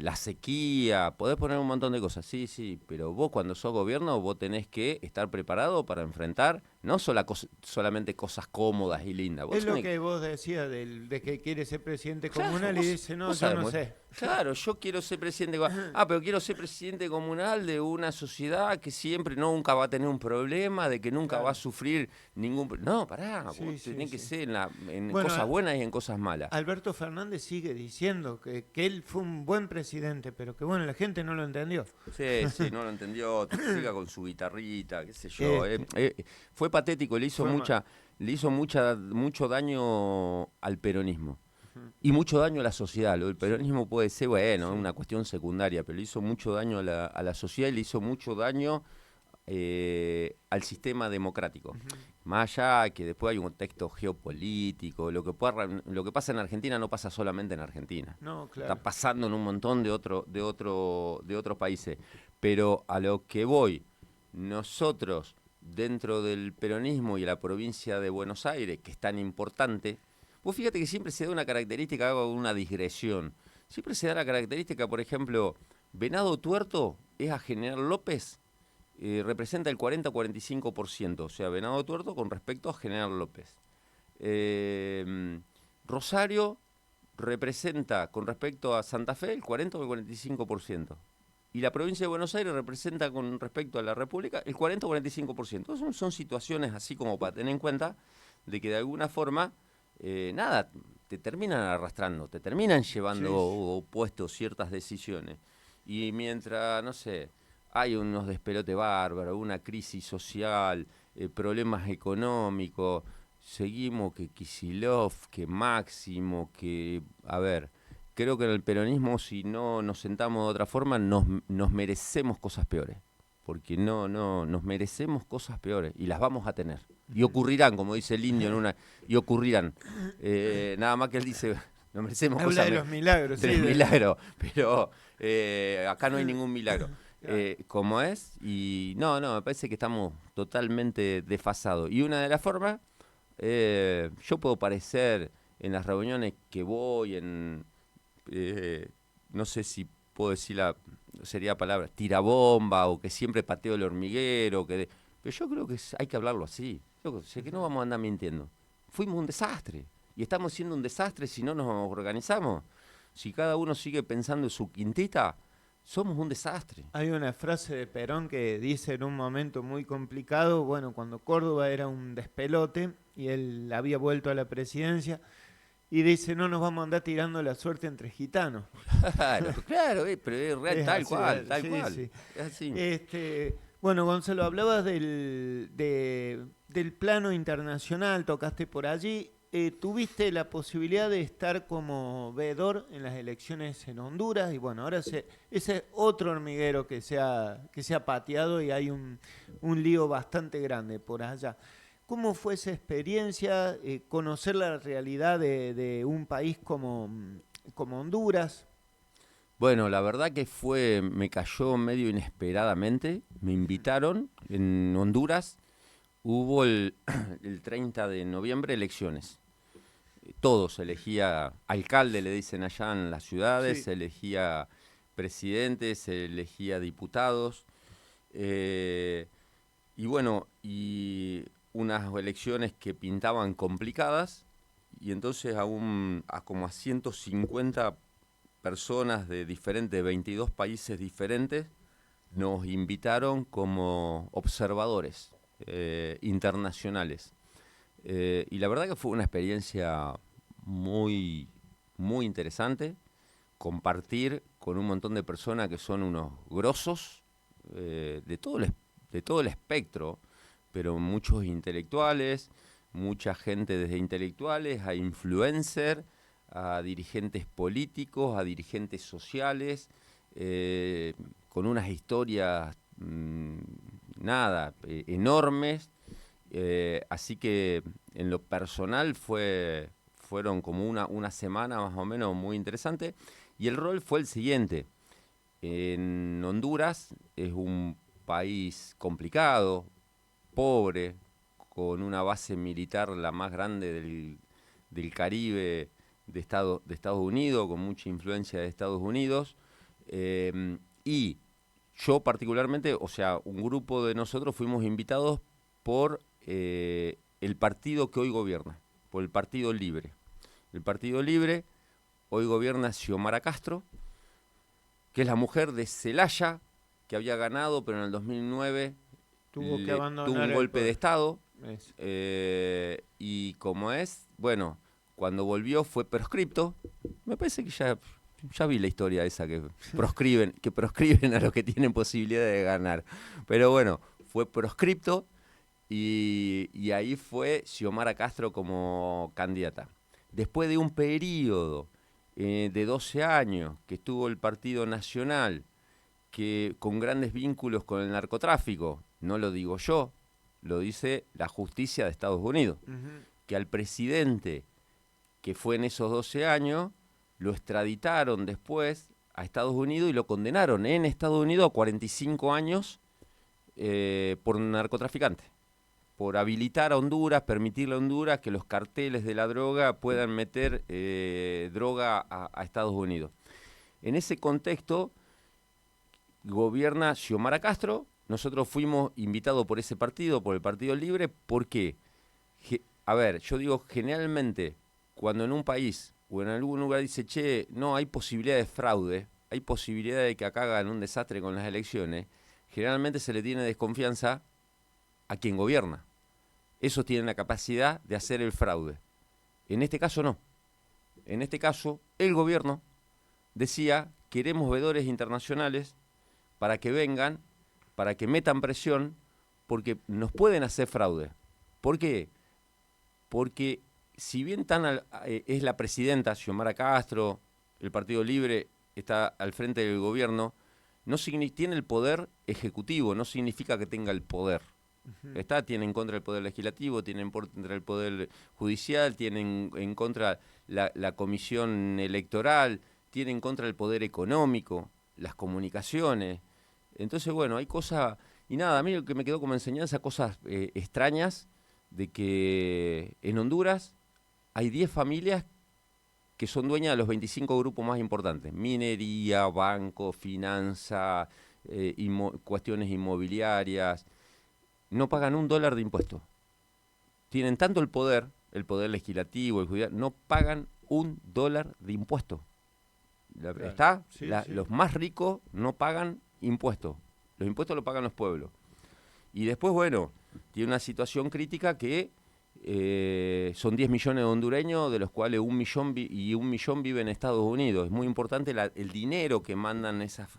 la sequía, podés poner un montón de cosas, sí, sí, pero vos cuando sos gobierno vos tenés que estar preparado para enfrentar no solamente cosas cómodas y lindas, Es vos lo tenés. que vos decías de que quiere ser presidente Claro, comunal y dice, no, vos yo sabés no sé. claro, yo quiero ser presidente. Pero quiero ser presidente comunal de una sociedad que siempre nunca va a tener un problema, de que nunca va a Claro, sufrir ningún. No, pará, vos sí, sí, tenés que sí. ser en Bueno, cosas buenas y en cosas malas. Alberto Fernández sigue diciendo que él fue un buen presidente, pero que bueno, la gente no lo entendió. Sí, sí, no lo entendió, siga con su guitarrita, qué sé yo. Este, Fue patético, fue mal. le hizo mucho daño al peronismo. Ujú. Y mucho daño a la sociedad. Lo del Sí, peronismo puede ser, bueno, sí. una cuestión secundaria, pero le hizo mucho daño a la sociedad y le hizo mucho daño al sistema democrático. Ujú. Más allá que después hay un contexto geopolítico, lo que pasa en Argentina no pasa solamente en Argentina. No, Está claro. pasando en un montón de otros países. Pero a lo que voy, nosotros, dentro del peronismo y la provincia de Buenos Aires, que es tan importante, vos fíjate que siempre se da una característica, hago una digresión. Siempre se da la característica, por ejemplo, Venado Tuerto es a General López, representa el 40-45%, o sea, Venado Tuerto con respecto a General López. Rosario representa con respecto a Santa Fe el 40 o el 45%. Y la provincia de Buenos Aires representa con respecto a la República el 40 o 45%. Son situaciones así como para tener en cuenta de que de alguna forma, nada, te terminan arrastrando, te terminan llevando Sí, sí. puestos ciertas decisiones. Y mientras, no sé, hay unos despelotes bárbaros, una crisis social, problemas económicos, seguimos que Kicillof, que Máximo, que, a ver, creo que en el peronismo si no nos sentamos de otra forma nos merecemos cosas peores, porque nos merecemos cosas peores y las vamos a tener. Y Ujú. ocurrirán, como dice el indio y ocurrirán. Nada más que él dice, nos merecemos Habla cosas de los milagros, de sí. los milagros, pero acá no hay ningún milagro. Claro. Como es, y no, me parece que estamos totalmente desfasados. Y una de las formas, yo puedo parecer en las reuniones que voy, eh, no sé si puedo decir sería palabra, tirabomba, o que siempre pateo el hormiguero, pero yo creo que hay que hablarlo así. Yo sé que no Ujú. vamos a andar mintiendo. Fuimos un desastre, y estamos siendo un desastre si no nos organizamos. Si cada uno sigue pensando en su quintita, somos un desastre. Hay una frase de Perón que dice en un momento muy complicado, bueno, cuando Córdoba era un despelote y él había vuelto a la presidencia, y dice, no nos vamos a andar tirando la suerte entre gitanos. Claro, claro, pero es real, Es así, tal sí, cual. sí. Es así. Bueno, Gonzalo, hablabas del plano internacional, tocaste por allí. Tuviste la posibilidad de estar como veedor en las elecciones en Honduras y bueno, ahora ese es otro hormiguero que se ha pateado y hay un lío bastante grande por allá. ¿Cómo fue esa experiencia, conocer la realidad de un país como Honduras? Bueno, la verdad que me cayó medio inesperadamente. Me invitaron en Honduras. Hubo el 30 de noviembre elecciones. Todo se elegía alcalde, le dicen allá en las ciudades, Sí. se elegía presidente, se elegía diputados. eh, y bueno, y unas elecciones que pintaban complicadas. Y entonces como a 150 personas de 22 países diferentes, nos invitaron como observadores internacionales. Y la verdad que fue una experiencia muy, muy interesante, compartir con un montón de personas que son unos grosos de todo el espectro, pero muchos intelectuales, mucha gente desde intelectuales a influencers, a dirigentes políticos, a dirigentes sociales, con unas historias, enormes, Así que en lo personal fueron como una semana más o menos muy interesante. Y el rol fue el siguiente. En Honduras es un país complicado, pobre, con una base militar la más grande del Caribe de Estados Unidos, con mucha influencia de Estados Unidos. Y yo particularmente, o sea, un grupo de nosotros fuimos invitados por el partido que hoy gobierna, por el Partido Libre. El Partido Libre hoy gobierna Xiomara Castro, que es la mujer de Zelaya, que había ganado, pero en el 2009 Tuvo que tuvo un abandonar el golpe de poder. Estado. Eso. Y como es, bueno, cuando volvió fue proscripto. Me parece que ya vi la historia esa que proscriben a los que tienen posibilidad de ganar. Pero bueno, fue proscripto y ahí fue Xiomara Castro como candidata. Después de un periodo de 12 años que estuvo el Partido Nacional, que con grandes vínculos con el narcotráfico, no lo digo yo, lo dice la justicia de Estados Unidos, Ujú. que al presidente que fue en esos 12 años, lo extraditaron después a Estados Unidos y lo condenaron en Estados Unidos a 45 años por narcotraficante, por habilitar a Honduras, permitirle a Honduras que los carteles de la droga puedan meter droga a Estados Unidos. En ese contexto gobierna Xiomara Castro. Nosotros fuimos invitados por ese partido, por el Partido Libre. ¿Por qué? A ver, yo digo, generalmente, cuando en un país o en algún lugar dice, che, no, hay posibilidad de fraude, hay posibilidad de que acá hagan un desastre con las elecciones, generalmente se le tiene desconfianza a quien gobierna. Esos tienen la capacidad de hacer el fraude. En este caso no. En este caso, el gobierno decía, queremos veedores internacionales para que vengan, para que metan presión, porque nos pueden hacer fraude. ¿Por qué? Porque si bien es la presidenta Xiomara Castro, el Partido Libre está al frente del gobierno, no tiene el poder ejecutivo, no significa que tenga el poder. Tiene en contra el poder legislativo, tiene en contra el poder judicial, tiene en contra la comisión electoral, tiene en contra el poder económico, las comunicaciones. Entonces, bueno, hay cosas, y nada, a mí lo que me quedó como enseñanza, cosas extrañas, de que en Honduras hay 10 familias que son dueñas de los 25 grupos más importantes: minería, banco, finanza, cuestiones inmobiliarias. No pagan $1 de impuestos. Tienen tanto el poder legislativo, el judicial, no pagan $1 de impuestos. Claro. Sí, sí. Los más ricos no pagan impuestos. Los impuestos los pagan los pueblos. Y después, bueno, tiene una situación crítica que son 10 millones de hondureños, de los cuales 1 millón y 1 millón viven en Estados Unidos. Es muy importante el dinero que mandan esas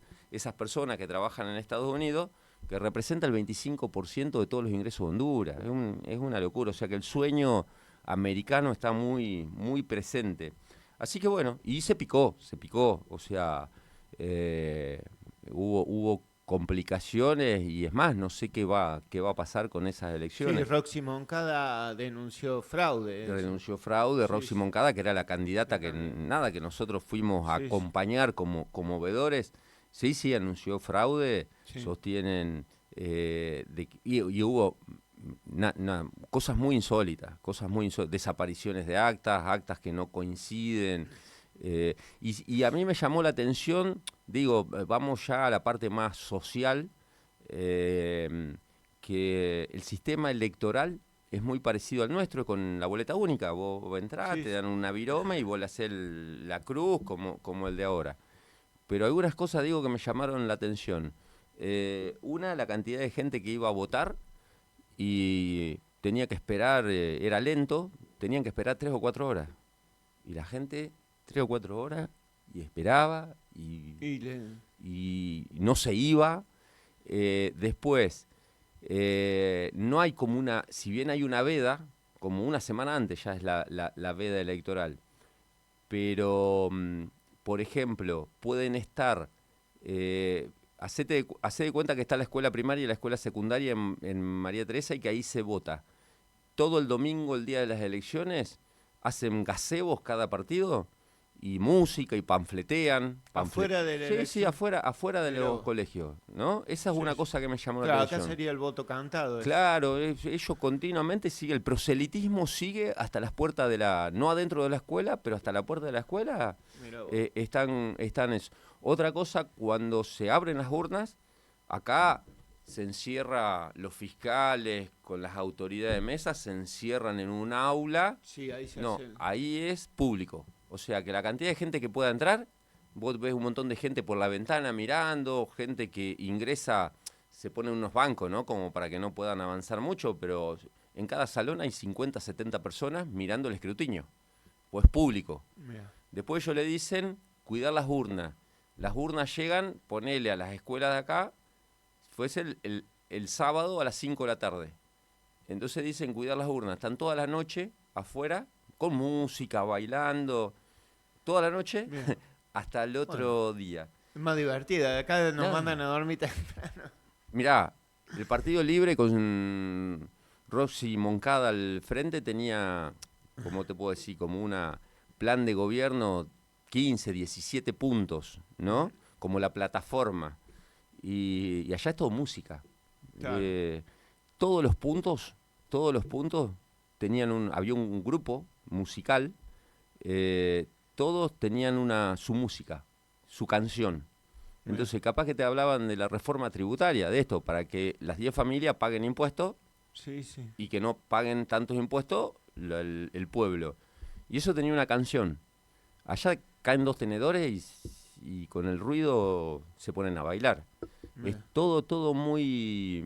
personas que trabajan en Estados Unidos, que representa el 25% de todos los ingresos de Honduras. Es una locura, o sea que el sueño americano está muy, muy presente. Así que bueno, y se picó, o sea, hubo complicaciones y es más, no sé qué va a pasar con esas Sí, elecciones. Roxy Moncada denunció fraude. Eso. Renunció fraude, Sí, Roxy sí, Moncada, que era la candidata la que candidata. nada, que nosotros fuimos a Sí, sí, acompañar como vedores. Sí, anunció fraude, sí. sostienen, y hubo cosas muy insólitas, desapariciones de actas que no coinciden. Y a mí me llamó la atención, digo, vamos ya a la parte más social, que el sistema electoral es muy parecido al nuestro con la boleta única. Vos entrás, Sí, te sí. dan una viroma y vos le haces la cruz como el de ahora. Pero algunas cosas, digo, que me llamaron la atención. Una, la cantidad de gente que iba a votar y tenía que esperar, era lento, tenían que esperar 3 o 4 horas. Y la gente, 3 o 4 horas, y esperaba, Y le- y no se iba. Después, no hay como si bien hay una veda, como una semana antes ya es la veda electoral, pero, por ejemplo, pueden estar, hacé de cuenta que está la escuela primaria y la escuela secundaria en María Teresa y que ahí se vota. todo el domingo, el día de las elecciones, hacen gazebos cada partido y música y panfletean. Afuera de la Sí, elección. afuera de los Pero, colegios, ¿no? Esa es sí, una sí. cosa que me llamó la Claro, acá atención. sería el voto cantado eso. Claro, ellos continuamente siguen, el proselitismo sigue hasta las puertas de la, no adentro de la escuela, pero hasta la puerta de la escuela Mirá vos. están eso. Otra cosa, cuando se abren las urnas, acá se encierra los fiscales con las autoridades de mesa, se encierran en un aula. Sí, ahí se No, hace el... ahí es público. O sea que la cantidad de gente que pueda entrar, vos ves un montón de gente por la ventana mirando, gente que ingresa, se pone en unos bancos, ¿no? Como para que no puedan avanzar mucho, pero en cada salón hay 50, 70 personas mirando el escrutinio. Pues público. Mirá. Después ellos le dicen cuidar las urnas. Las urnas llegan, ponele a las escuelas de acá, fuese el sábado a las 5 de la tarde. Entonces dicen cuidar las urnas. Están toda la noche afuera, con música, bailando, toda la noche Bien. hasta el Bueno, otro día. es más divertida. Acá nos Claro. mandan a dormir temprano. Mirá, el Partido Libre con Roxy Moncada al frente tenía, ¿cómo te puedo decir? Como una plan de gobierno 15, 17 puntos, ¿no? Como la plataforma. Y allá es todo música. Claro. Todos los puntos había un grupo musical, todos tenían su música, su canción. Entonces, capaz que te hablaban de la reforma tributaria, de esto, para que las 10 familias paguen impuestos Sí, sí. y que no paguen tantos impuestos el pueblo. Y eso tenía una canción. Allá caen dos tenedores y con el ruido se ponen a bailar. Es Mirá. todo muy...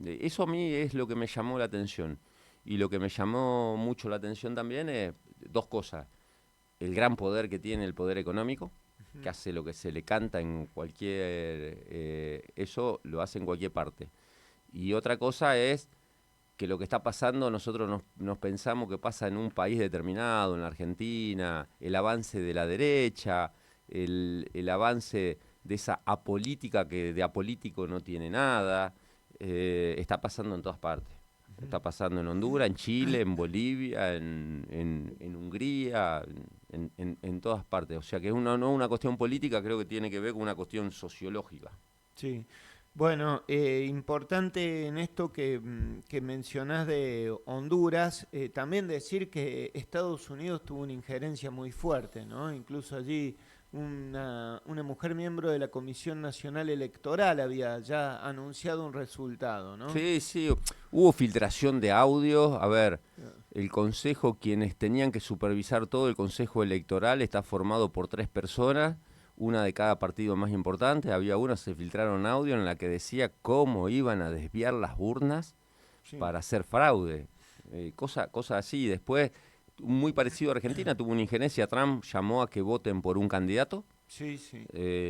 Eso a mí es lo que me llamó la atención. Y lo que me llamó mucho la atención también es dos cosas. El gran poder que tiene el poder económico, que hace lo que se le canta en cualquier... eso lo hace en cualquier parte. Y otra cosa es que lo que está pasando, nosotros nos pensamos que pasa en un país determinado, en la Argentina, el avance de la derecha, el avance de esa apolítica que de apolítico no tiene nada, está pasando en todas partes. Está pasando en Honduras, en Chile, en Bolivia, en Hungría, en todas partes. O sea que es no una cuestión política, creo que tiene que ver con una cuestión sociológica. Sí. Bueno, importante en esto que mencionás de Honduras, también decir que Estados Unidos tuvo una injerencia muy fuerte, ¿no? Incluso allí una mujer miembro de la Comisión Nacional Electoral había ya anunciado un resultado, ¿no? Sí, sí, hubo filtración de audios. A ver, el consejo, quienes tenían que supervisar todo el consejo electoral, está formado por 3 personas, una de cada partido más importante. Había una, se filtraron audio en la que decía cómo iban a desviar las urnas Sí, para hacer fraude. Cosas así. Después, muy parecido a Argentina, tuvo una injerencia. Trump llamó a que voten por un candidato. sí, sí.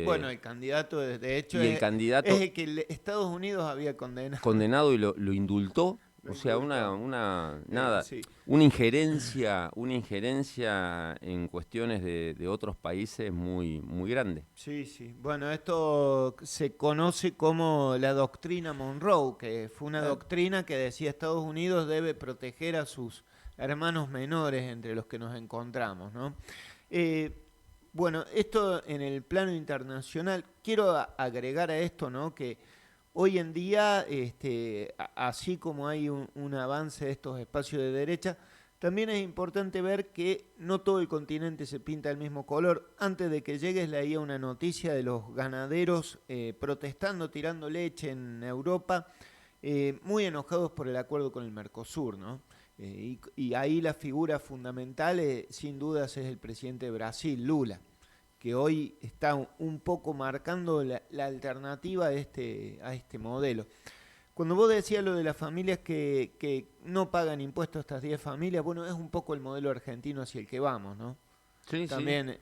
Bueno, eh, el candidato, de hecho, y el es candidato el que Estados Unidos había condenado. condenado y lo indultó. Lo O sea, indultó. nada, Sí. una injerencia en cuestiones de otros países muy grande. Sí, sí. Bueno, esto se conoce como la doctrina Monroe, que fue una doctrina que decía Estados Unidos debe proteger a sus hermanos menores entre los que nos encontramos, ¿no? Eh, bueno, esto en el plano internacional, quiero agregar a esto, ¿no? Que hoy en día, así como hay un avance de estos espacios de derecha, también es importante ver que no todo el continente se pinta del mismo color. Antes de que llegues leía una noticia de los ganaderos protestando, tirando leche en Europa, muy enojados por el acuerdo con el Mercosur, ¿no? Y ahí la figura fundamental, sin dudas, es el presidente de Brasil, Lula, que hoy está un poco marcando la alternativa a este modelo. Cuando vos decías lo de las familias que no pagan impuestos, estas 10 familias, bueno, es un poco el modelo argentino hacia el que vamos, ¿no? Sí, sí. También,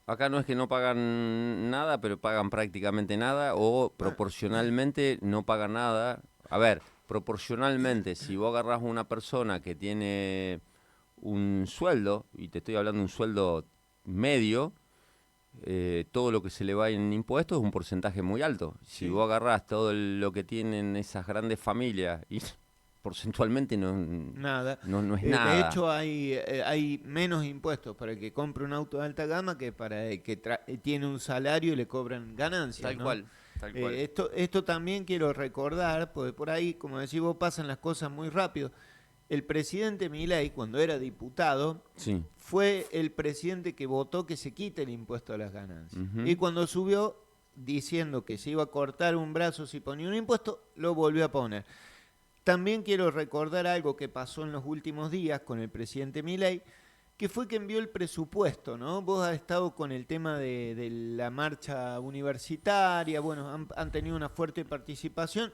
Acá no es que no pagan nada, pero pagan prácticamente nada o proporcionalmente no pagan nada. A ver, proporcionalmente, si vos agarrás una persona que tiene un sueldo, y te estoy hablando de un sueldo medio, todo lo que se le va en impuestos es un porcentaje muy alto. Si sí, vos agarrás todo lo que tienen esas grandes familias y porcentualmente Nada. no es De nada. hecho, hay menos impuestos para el que compra un auto de alta gama que para el que tiene un salario y le cobran ganancias, Tal ¿no? cual, tal cual. Esto también quiero recordar, porque por ahí, como decís vos, pasan las cosas muy rápido. El presidente Milei, cuando era diputado, Sí. fue el presidente que votó que se quite el impuesto a las ganancias. Y Ujú. cuando subió, diciendo que se iba a cortar un brazo si ponía un impuesto, lo volvió a poner. También quiero recordar algo que pasó en los últimos días con el presidente Milei, que fue que envió el presupuesto, ¿no? Vos has estado con el tema de la marcha universitaria, bueno, han tenido una fuerte participación.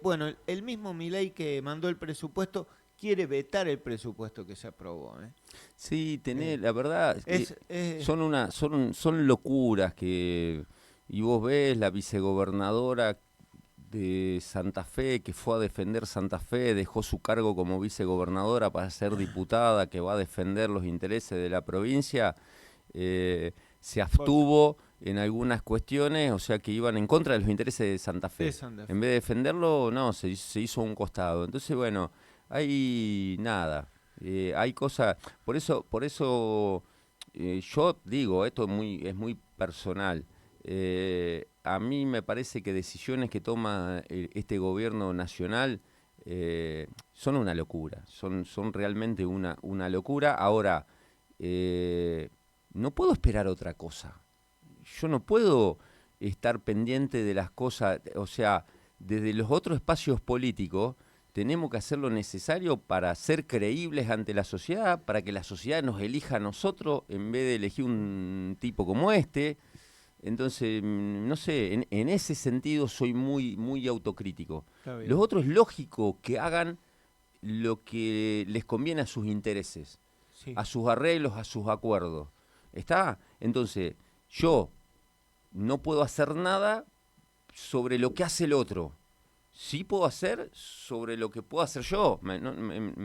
Bueno, el mismo Milei que mandó el presupuesto quiere vetar el presupuesto que se aprobó, ¿eh? Sí, Eh, la verdad, es, eh, son locuras que, y vos ves la vicegobernadora de Santa Fe, que fue a defender Santa Fe, dejó su cargo como vicegobernadora para ser diputada, que va a defender los intereses de la provincia, se por- abstuvo en algunas cuestiones, o sea que iban en contra de los intereses de Santa de Fe. Santa En Fe. vez de defenderlo, no, se hizo a un costado. Entonces, bueno, hay nada, hay cosas, por eso yo digo, esto es muy personal. A mí me parece que decisiones que toma este gobierno nacional son una locura, son realmente una locura. Ahora, eh, no puedo esperar otra cosa. Yo no puedo estar pendiente de las cosas, o sea, desde los otros espacios políticos tenemos que hacer lo necesario para ser creíbles ante la sociedad, para que la sociedad nos elija a nosotros en vez de elegir un tipo como este. Entonces, no sé, en ese sentido soy muy autocrítico. Está Los bien. otros es lógico que hagan lo que les conviene a sus intereses, Sí. a sus arreglos, a sus acuerdos. ¿Está? Entonces, yo no puedo hacer nada sobre lo que hace el otro. Sí puedo hacer sobre lo que puedo hacer yo. ¿Me Sí,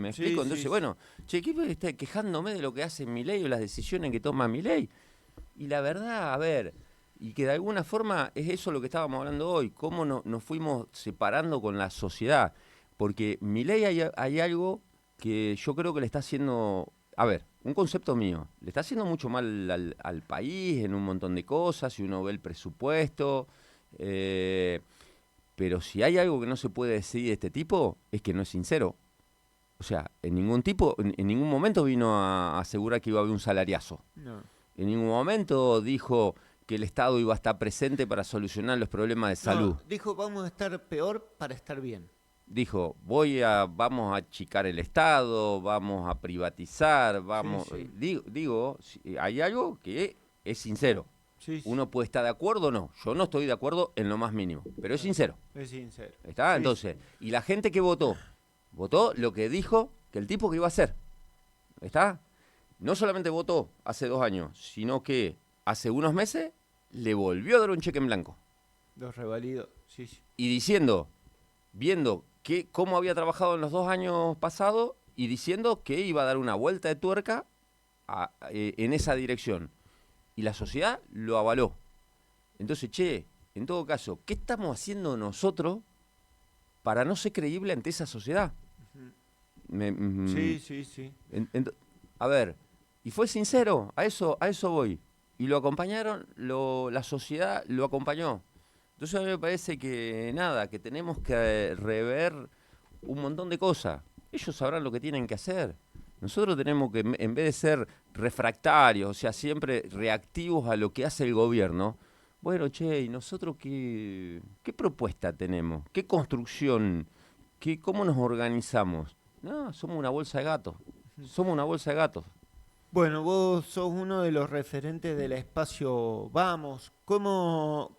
explico? sí, Entonces, sí. bueno, che, ¿qué puede estar quejándome de lo que hace mi ley o las decisiones que toma mi ley? Y la verdad, a ver, y que de alguna forma es eso lo que estábamos hablando hoy, cómo nos fuimos separando con la sociedad. Porque mi ley hay algo que yo creo que le está haciendo, a ver, un concepto mío, le está haciendo mucho mal al país en un montón de cosas, si uno ve el presupuesto, eh, pero si hay algo que no se puede decir de este tipo, es que no es sincero. O sea, en ningún momento vino a asegurar que iba a haber un salariazo. No. En ningún momento dijo que el Estado iba a estar presente para solucionar los problemas de No, salud. dijo vamos a estar peor para estar bien. Dijo, vamos a achicar el Estado, vamos a privatizar, Sí, vamos... sí. digo, hay algo que es sincero. Sí, sí. Uno puede estar de acuerdo o no. Yo no estoy de acuerdo en lo más mínimo, pero es No, sincero. es sincero. ¿Está? Sí, sí. Entonces, y la gente que votó lo que dijo que el tipo que iba a hacer. ¿Está? No solamente votó hace 2 años, sino que hace unos meses le volvió a dar un cheque en blanco. Los revalidos. Sí, sí. Y diciendo, viendo cómo había trabajado en los 2 años pasados y diciendo que iba a dar una vuelta de tuerca en esa dirección. Y la sociedad lo avaló. Entonces, che, en todo caso, ¿qué estamos haciendo nosotros para no ser creíble ante esa sociedad? Ujú. Me- mm, Sí, sí, sí. a ver, y fue sincero, a eso voy. Y lo acompañaron, la sociedad lo acompañó. Entonces a mí me parece que nada, que tenemos que rever un montón de cosas. Ellos sabrán lo que tienen que hacer. Nosotros tenemos que, en vez de ser refractarios, o sea, siempre reactivos a lo que hace el gobierno, bueno, che, ¿y nosotros qué propuesta tenemos? ¿Qué construcción? ¿Cómo nos organizamos? No, somos una bolsa de gatos. Somos una bolsa de gatos. Bueno, vos sos uno de los referentes del espacio Vamos. ¿Cómo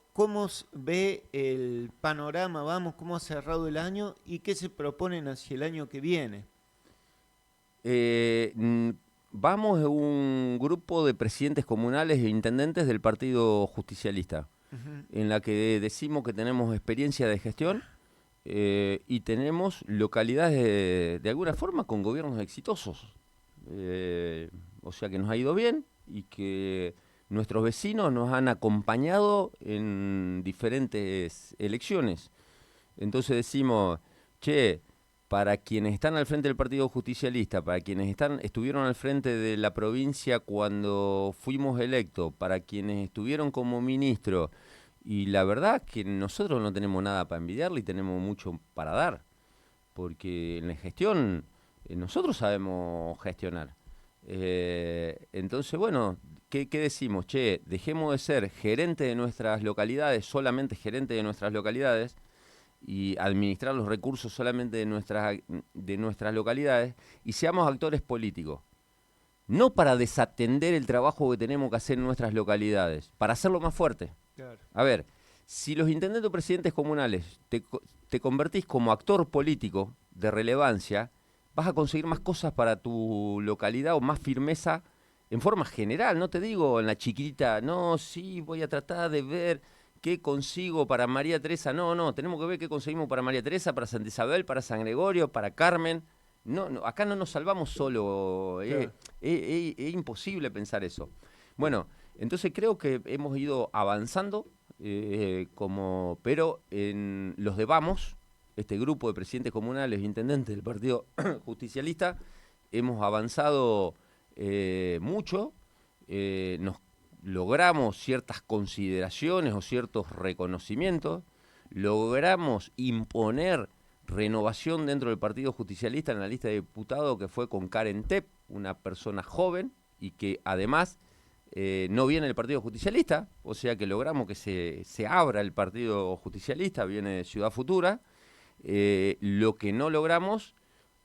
ve el panorama Vamos? ¿Cómo ha cerrado el año? ¿Y qué se proponen hacia el año que viene? Eh, mm, Vamos a un grupo de presidentes comunales e intendentes del Partido Justicialista, Ujú. en la que decimos que tenemos experiencia de gestión y tenemos localidades de alguna forma con gobiernos exitosos. Eh, o sea que nos ha ido bien y que nuestros vecinos nos han acompañado en diferentes elecciones. Entonces decimos, che, para quienes están al frente del Partido Justicialista, para quienes estuvieron al frente de la provincia cuando fuimos electos, para quienes estuvieron como ministros, y la verdad que nosotros no tenemos nada para envidiarle y tenemos mucho para dar, porque en la gestión nosotros sabemos gestionar. Entonces, bueno, ¿qué decimos? Che, dejemos de ser gerente de nuestras localidades, solamente gerente de nuestras localidades, y administrar los recursos solamente de nuestras localidades, y seamos actores políticos. No para desatender el trabajo que tenemos que hacer en nuestras localidades, para hacerlo más fuerte. Claro. A ver, si los intendentes o presidentes comunales te convertís como actor político de relevancia, vas a conseguir más cosas para tu localidad o más firmeza en forma general. No te digo en la chiquita, no, sí, voy a tratar de ver qué consigo para María Teresa. No, tenemos que ver qué conseguimos para María Teresa, para Santa Isabel, para San Gregorio, para Carmen. No, acá no nos salvamos solo. Claro. Es imposible pensar eso. Bueno, entonces creo que hemos ido avanzando, pero en los de Vamos, este grupo de presidentes comunales e intendentes del Partido Justicialista, hemos avanzado mucho, nos logramos ciertas consideraciones o ciertos reconocimientos, logramos imponer renovación dentro del Partido Justicialista en la lista de diputados, que fue con Karen Tepp, una persona joven y que además no viene del Partido Justicialista, o sea que logramos que se abra el Partido Justicialista, viene de Ciudad Futura. Lo que no logramos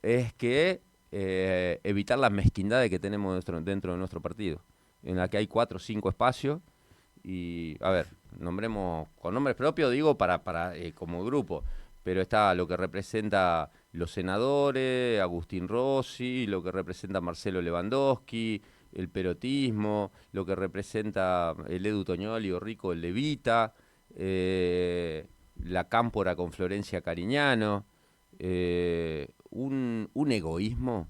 es que evitar las mezquindades que tenemos dentro de nuestro partido, en la que hay 4 o 5 espacios, y a ver, nombremos con nombres propios, digo, para como grupo, pero está lo que representa los senadores, Agustín Rossi, lo que representa Marcelo Lewandowski, el perotismo, lo que representa el Edu Toñoli o Rico el Levita, la Cámpora con Florencia Cariñano, un egoísmo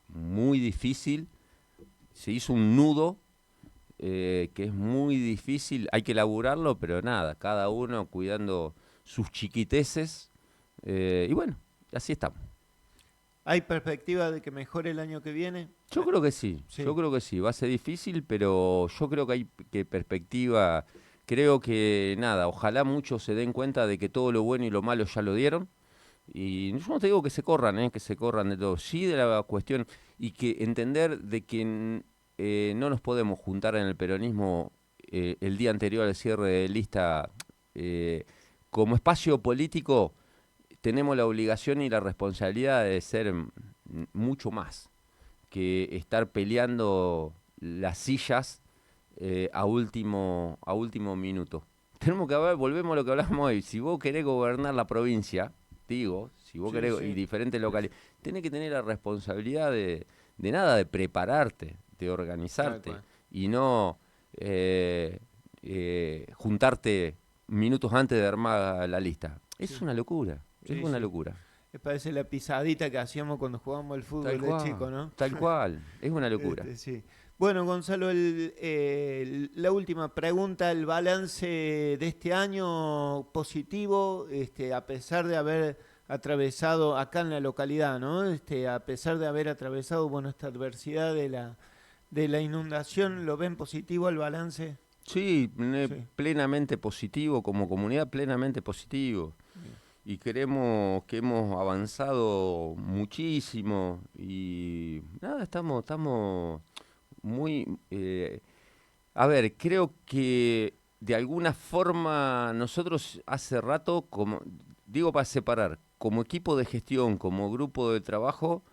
muy difícil. Se hizo un nudo que es muy difícil, hay que laburarlo, pero nada, cada uno cuidando sus chiquiteces, y bueno, así estamos. ¿Hay perspectiva de que mejore el año que viene? Yo creo que sí, yo creo que sí, va a ser difícil, pero yo creo que hay perspectiva. Creo que nada, ojalá muchos se den cuenta de que todo lo bueno y lo malo ya lo dieron. Y yo no te digo que se corran de todo, sí de la cuestión, y que entender de que no nos podemos juntar en el peronismo el día anterior al cierre de lista. Como espacio político tenemos la obligación y la responsabilidad de ser mucho más que estar peleando las sillas a último minuto. Tenemos que volvemos a lo que hablamos hoy. Si vos querés gobernar la provincia, digo, si vos querés, y diferentes localidades, tenés que tener la responsabilidad de prepararte, de organizarte, y no juntarte minutos antes de armar la lista. Es una locura, es una locura. Parece la pisadita que hacíamos cuando jugábamos al fútbol de chico, ¿no? Tal cual, es una locura. Sí. Bueno, Gonzalo, la última pregunta, el balance de este año positivo, a pesar de haber atravesado acá en la localidad, ¿no? A pesar de haber atravesado, bueno, esta adversidad de la inundación, ¿lo ven positivo el balance? Sí, plenamente positivo, como comunidad plenamente positivo. Y creemos que hemos avanzado muchísimo y nada, estamos muy... a ver, creo que de alguna forma nosotros hace rato, como digo para separar, como equipo de gestión, como grupo de trabajo,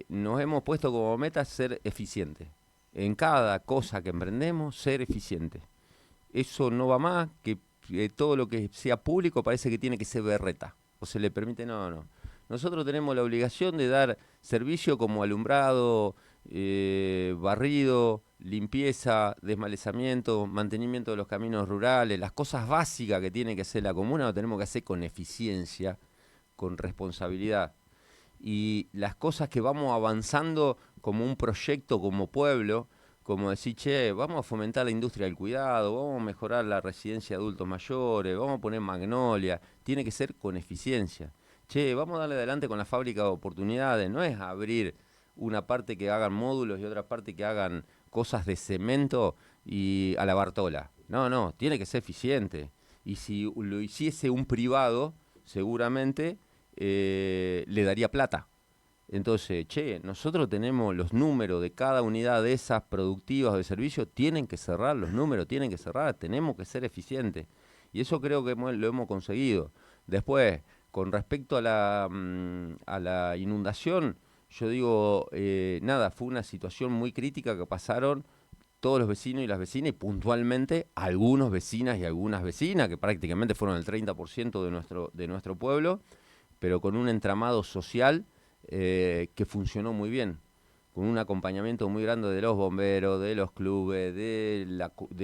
nos hemos puesto como meta ser eficientes. En cada cosa que emprendemos, ser eficientes. Eso no va más que todo lo que sea público parece que tiene que ser berreta, o se le permite, no. Nosotros tenemos la obligación de dar servicio como alumbrado, barrido, limpieza, desmalezamiento, mantenimiento de los caminos rurales, las cosas básicas que tiene que hacer la comuna lo tenemos que hacer con eficiencia, con responsabilidad. Y las cosas que vamos avanzando como un proyecto, como pueblo, como decir, che, vamos a fomentar la industria del cuidado, vamos a mejorar la residencia de adultos mayores, vamos a poner magnolia, tiene que ser con eficiencia. che, vamos a darle adelante con la fábrica de oportunidades, no es abrir una parte que hagan módulos y otra parte que hagan cosas de cemento y a la Bartola. No, no, tiene que ser eficiente. Y si lo hiciese un privado, seguramente le daría plata. Entonces, che, nosotros tenemos los números de cada unidad de esas productivas o de servicio, tienen que cerrar, los números tienen que cerrar, tenemos que ser eficientes. Y eso creo que lo hemos conseguido. Después, con respecto a la inundación, yo digo, nada, fue una situación muy crítica que pasaron todos los vecinos y las vecinas, y puntualmente algunos vecinas y algunas vecinas, que prácticamente fueron el 30% de nuestro pueblo, pero con un entramado social que funcionó muy bien, con un acompañamiento muy grande de los bomberos, de los clubes, de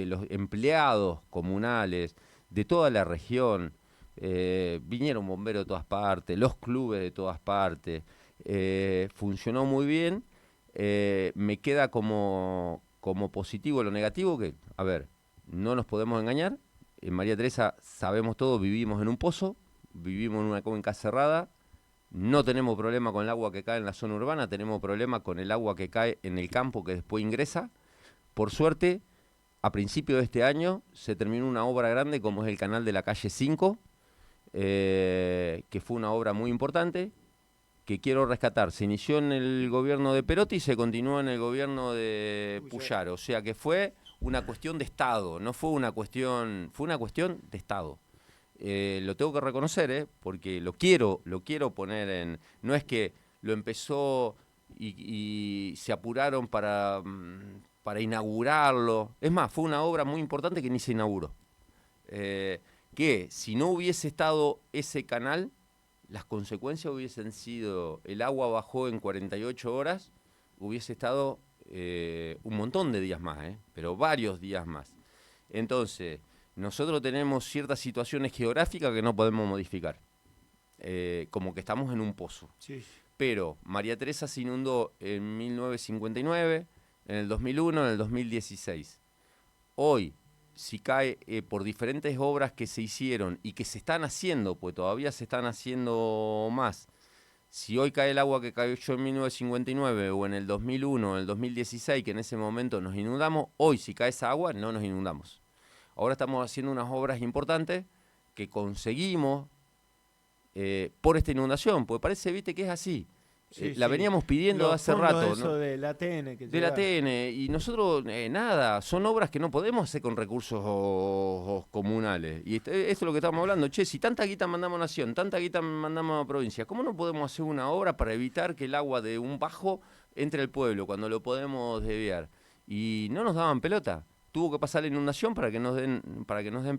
los empleados comunales, de toda la región. Vinieron bomberos de todas partes, los clubes de todas partes. Funcionó muy bien. Me queda como positivo lo negativo que, a ver, no nos podemos engañar. En María Teresa sabemos todo, vivimos en un pozo, vivimos en una cuenca cerrada. No tenemos problema con el agua que cae en la zona urbana, tenemos problema con el agua que cae en el campo que después ingresa. Por suerte, a principio de este año se terminó una obra grande como es el canal de la calle 5, que fue una obra muy importante, que quiero rescatar. Se inició en el gobierno de Perotti y se continuó en el gobierno de Puyar. O sea que fue una cuestión de Estado, no fue una cuestión, fue una cuestión de Estado. Lo tengo que reconocer, porque lo quiero poner en... No es que lo empezó y se apuraron para inaugurarlo. Es más, fue una obra muy importante que ni se inauguró. Que si no hubiese estado ese canal, las consecuencias hubiesen sido... El agua bajó en 48 horas, hubiese estado un montón de días más, pero varios días más. Entonces... Nosotros tenemos ciertas situaciones geográficas que no podemos modificar, como que estamos en un pozo. Sí. Pero María Teresa se inundó en 1959, en el 2001, en el 2016. Hoy, si cae por diferentes obras que se hicieron y que se están haciendo, pues todavía se están haciendo más, si hoy cae el agua que cayó en 1959 o en el 2001 o en el 2016, que en ese momento nos inundamos, hoy si cae esa agua no nos inundamos. Ahora estamos haciendo unas obras importantes que conseguimos por esta inundación, porque parece, viste, que es así. Sí, la veníamos pidiendo hace rato. Eso, ¿no? Del ATN. Del ATN, y nosotros, nada, son obras que no podemos hacer con recursos comunales. Y esto es lo que estamos hablando. Che, si tanta guita mandamos a Nación, tanta guita mandamos a provincia, ¿cómo no podemos hacer una obra para evitar que el agua de un bajo entre al pueblo cuando lo podemos desviar? Y no nos daban pelota. Tuvo que pasar la inundación para que nos den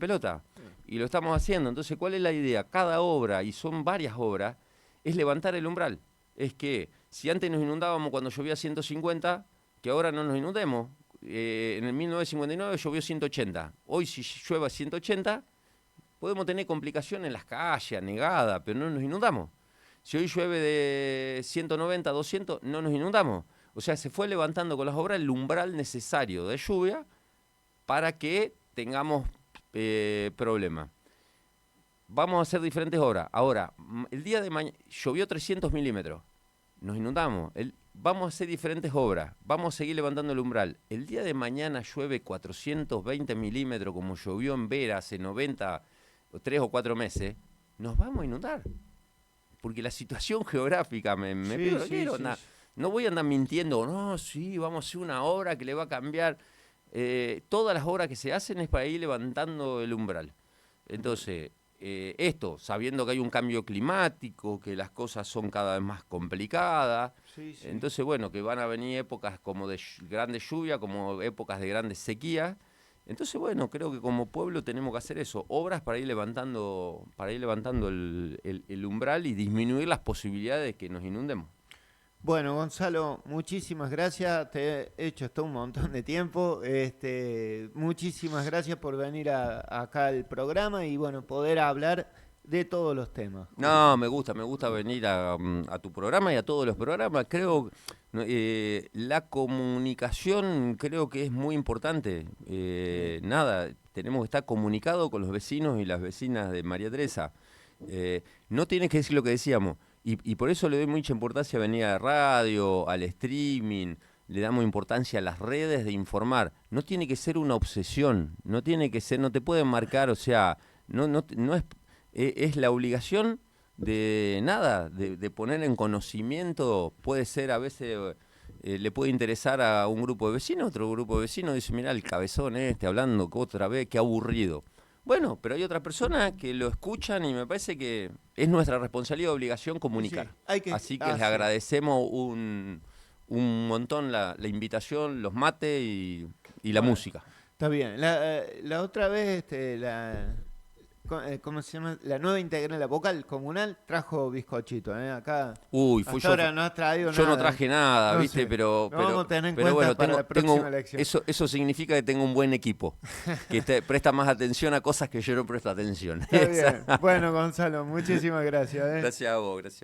pelota. Y lo estamos haciendo. Entonces, ¿cuál es la idea? Cada obra, y son varias obras, es levantar el umbral. Es que si antes nos inundábamos cuando llovía 150, que ahora no nos inundemos. En el 1959 llovió 180. Hoy si llueve 180, podemos tener complicaciones en las calles, anegada, pero no nos inundamos. Si hoy llueve de 190 a 200, no nos inundamos. O sea, se fue levantando con las obras el umbral necesario de lluvia para que tengamos problemas. Vamos a hacer diferentes obras. Ahora, el día de mañana llovió 300 milímetros, nos inundamos. Vamos a hacer diferentes obras, vamos a seguir levantando el umbral. El día de mañana llueve 420 milímetros como llovió en Vera hace 3 o 4 meses, nos vamos a inundar. Porque la situación geográfica no voy a andar mintiendo, no, sí, vamos a hacer una obra que le va a cambiar... todas las obras que se hacen es para ir levantando el umbral. Entonces, esto, sabiendo que hay un cambio climático, que las cosas son cada vez más complicadas, entonces, bueno, que van a venir épocas como de grande lluvia, como épocas de grandes sequías. Entonces, bueno, creo que como pueblo tenemos que hacer eso, obras para ir levantando el umbral y disminuir las posibilidades de que nos inundemos. Bueno, Gonzalo, muchísimas gracias. Te he hecho esto un montón de tiempo. Muchísimas gracias por venir acá al programa y bueno, poder hablar de todos los temas. No, me gusta venir a tu programa y a todos los programas. Creo la comunicación creo que es muy importante. Nada, tenemos que estar comunicados con los vecinos y las vecinas de María Teresa. No tiene que decir lo que decíamos. Y por eso le doy mucha importancia a venir a la radio, al streaming, le damos importancia a las redes de informar. No tiene que ser una obsesión, no tiene que ser, no te pueden marcar, o sea, no es, es la obligación de nada, de poner en conocimiento. Puede ser a veces, le puede interesar a un grupo de vecinos, otro grupo de vecinos dice, mirá el cabezón hablando otra vez, qué aburrido. Bueno, pero hay otras personas que lo escuchan y me parece que es nuestra responsabilidad y obligación comunicar. Sí, así que les agradecemos un montón la invitación, los mates y la música. Está bien. La otra vez, ¿cómo se llama? La nueva integrante, la vocal comunal, trajo bizcochito. Acá. Uy, hasta ahora no has traído nada. Yo no traje nada, no ¿viste? Sé. Pero vamos a tener en cuenta bueno, para la próxima elección. Eso significa que tengo un buen equipo, que presta más atención a cosas que yo no presto atención. Está bien. Bueno, Gonzalo, muchísimas gracias. Gracias a vos, gracias.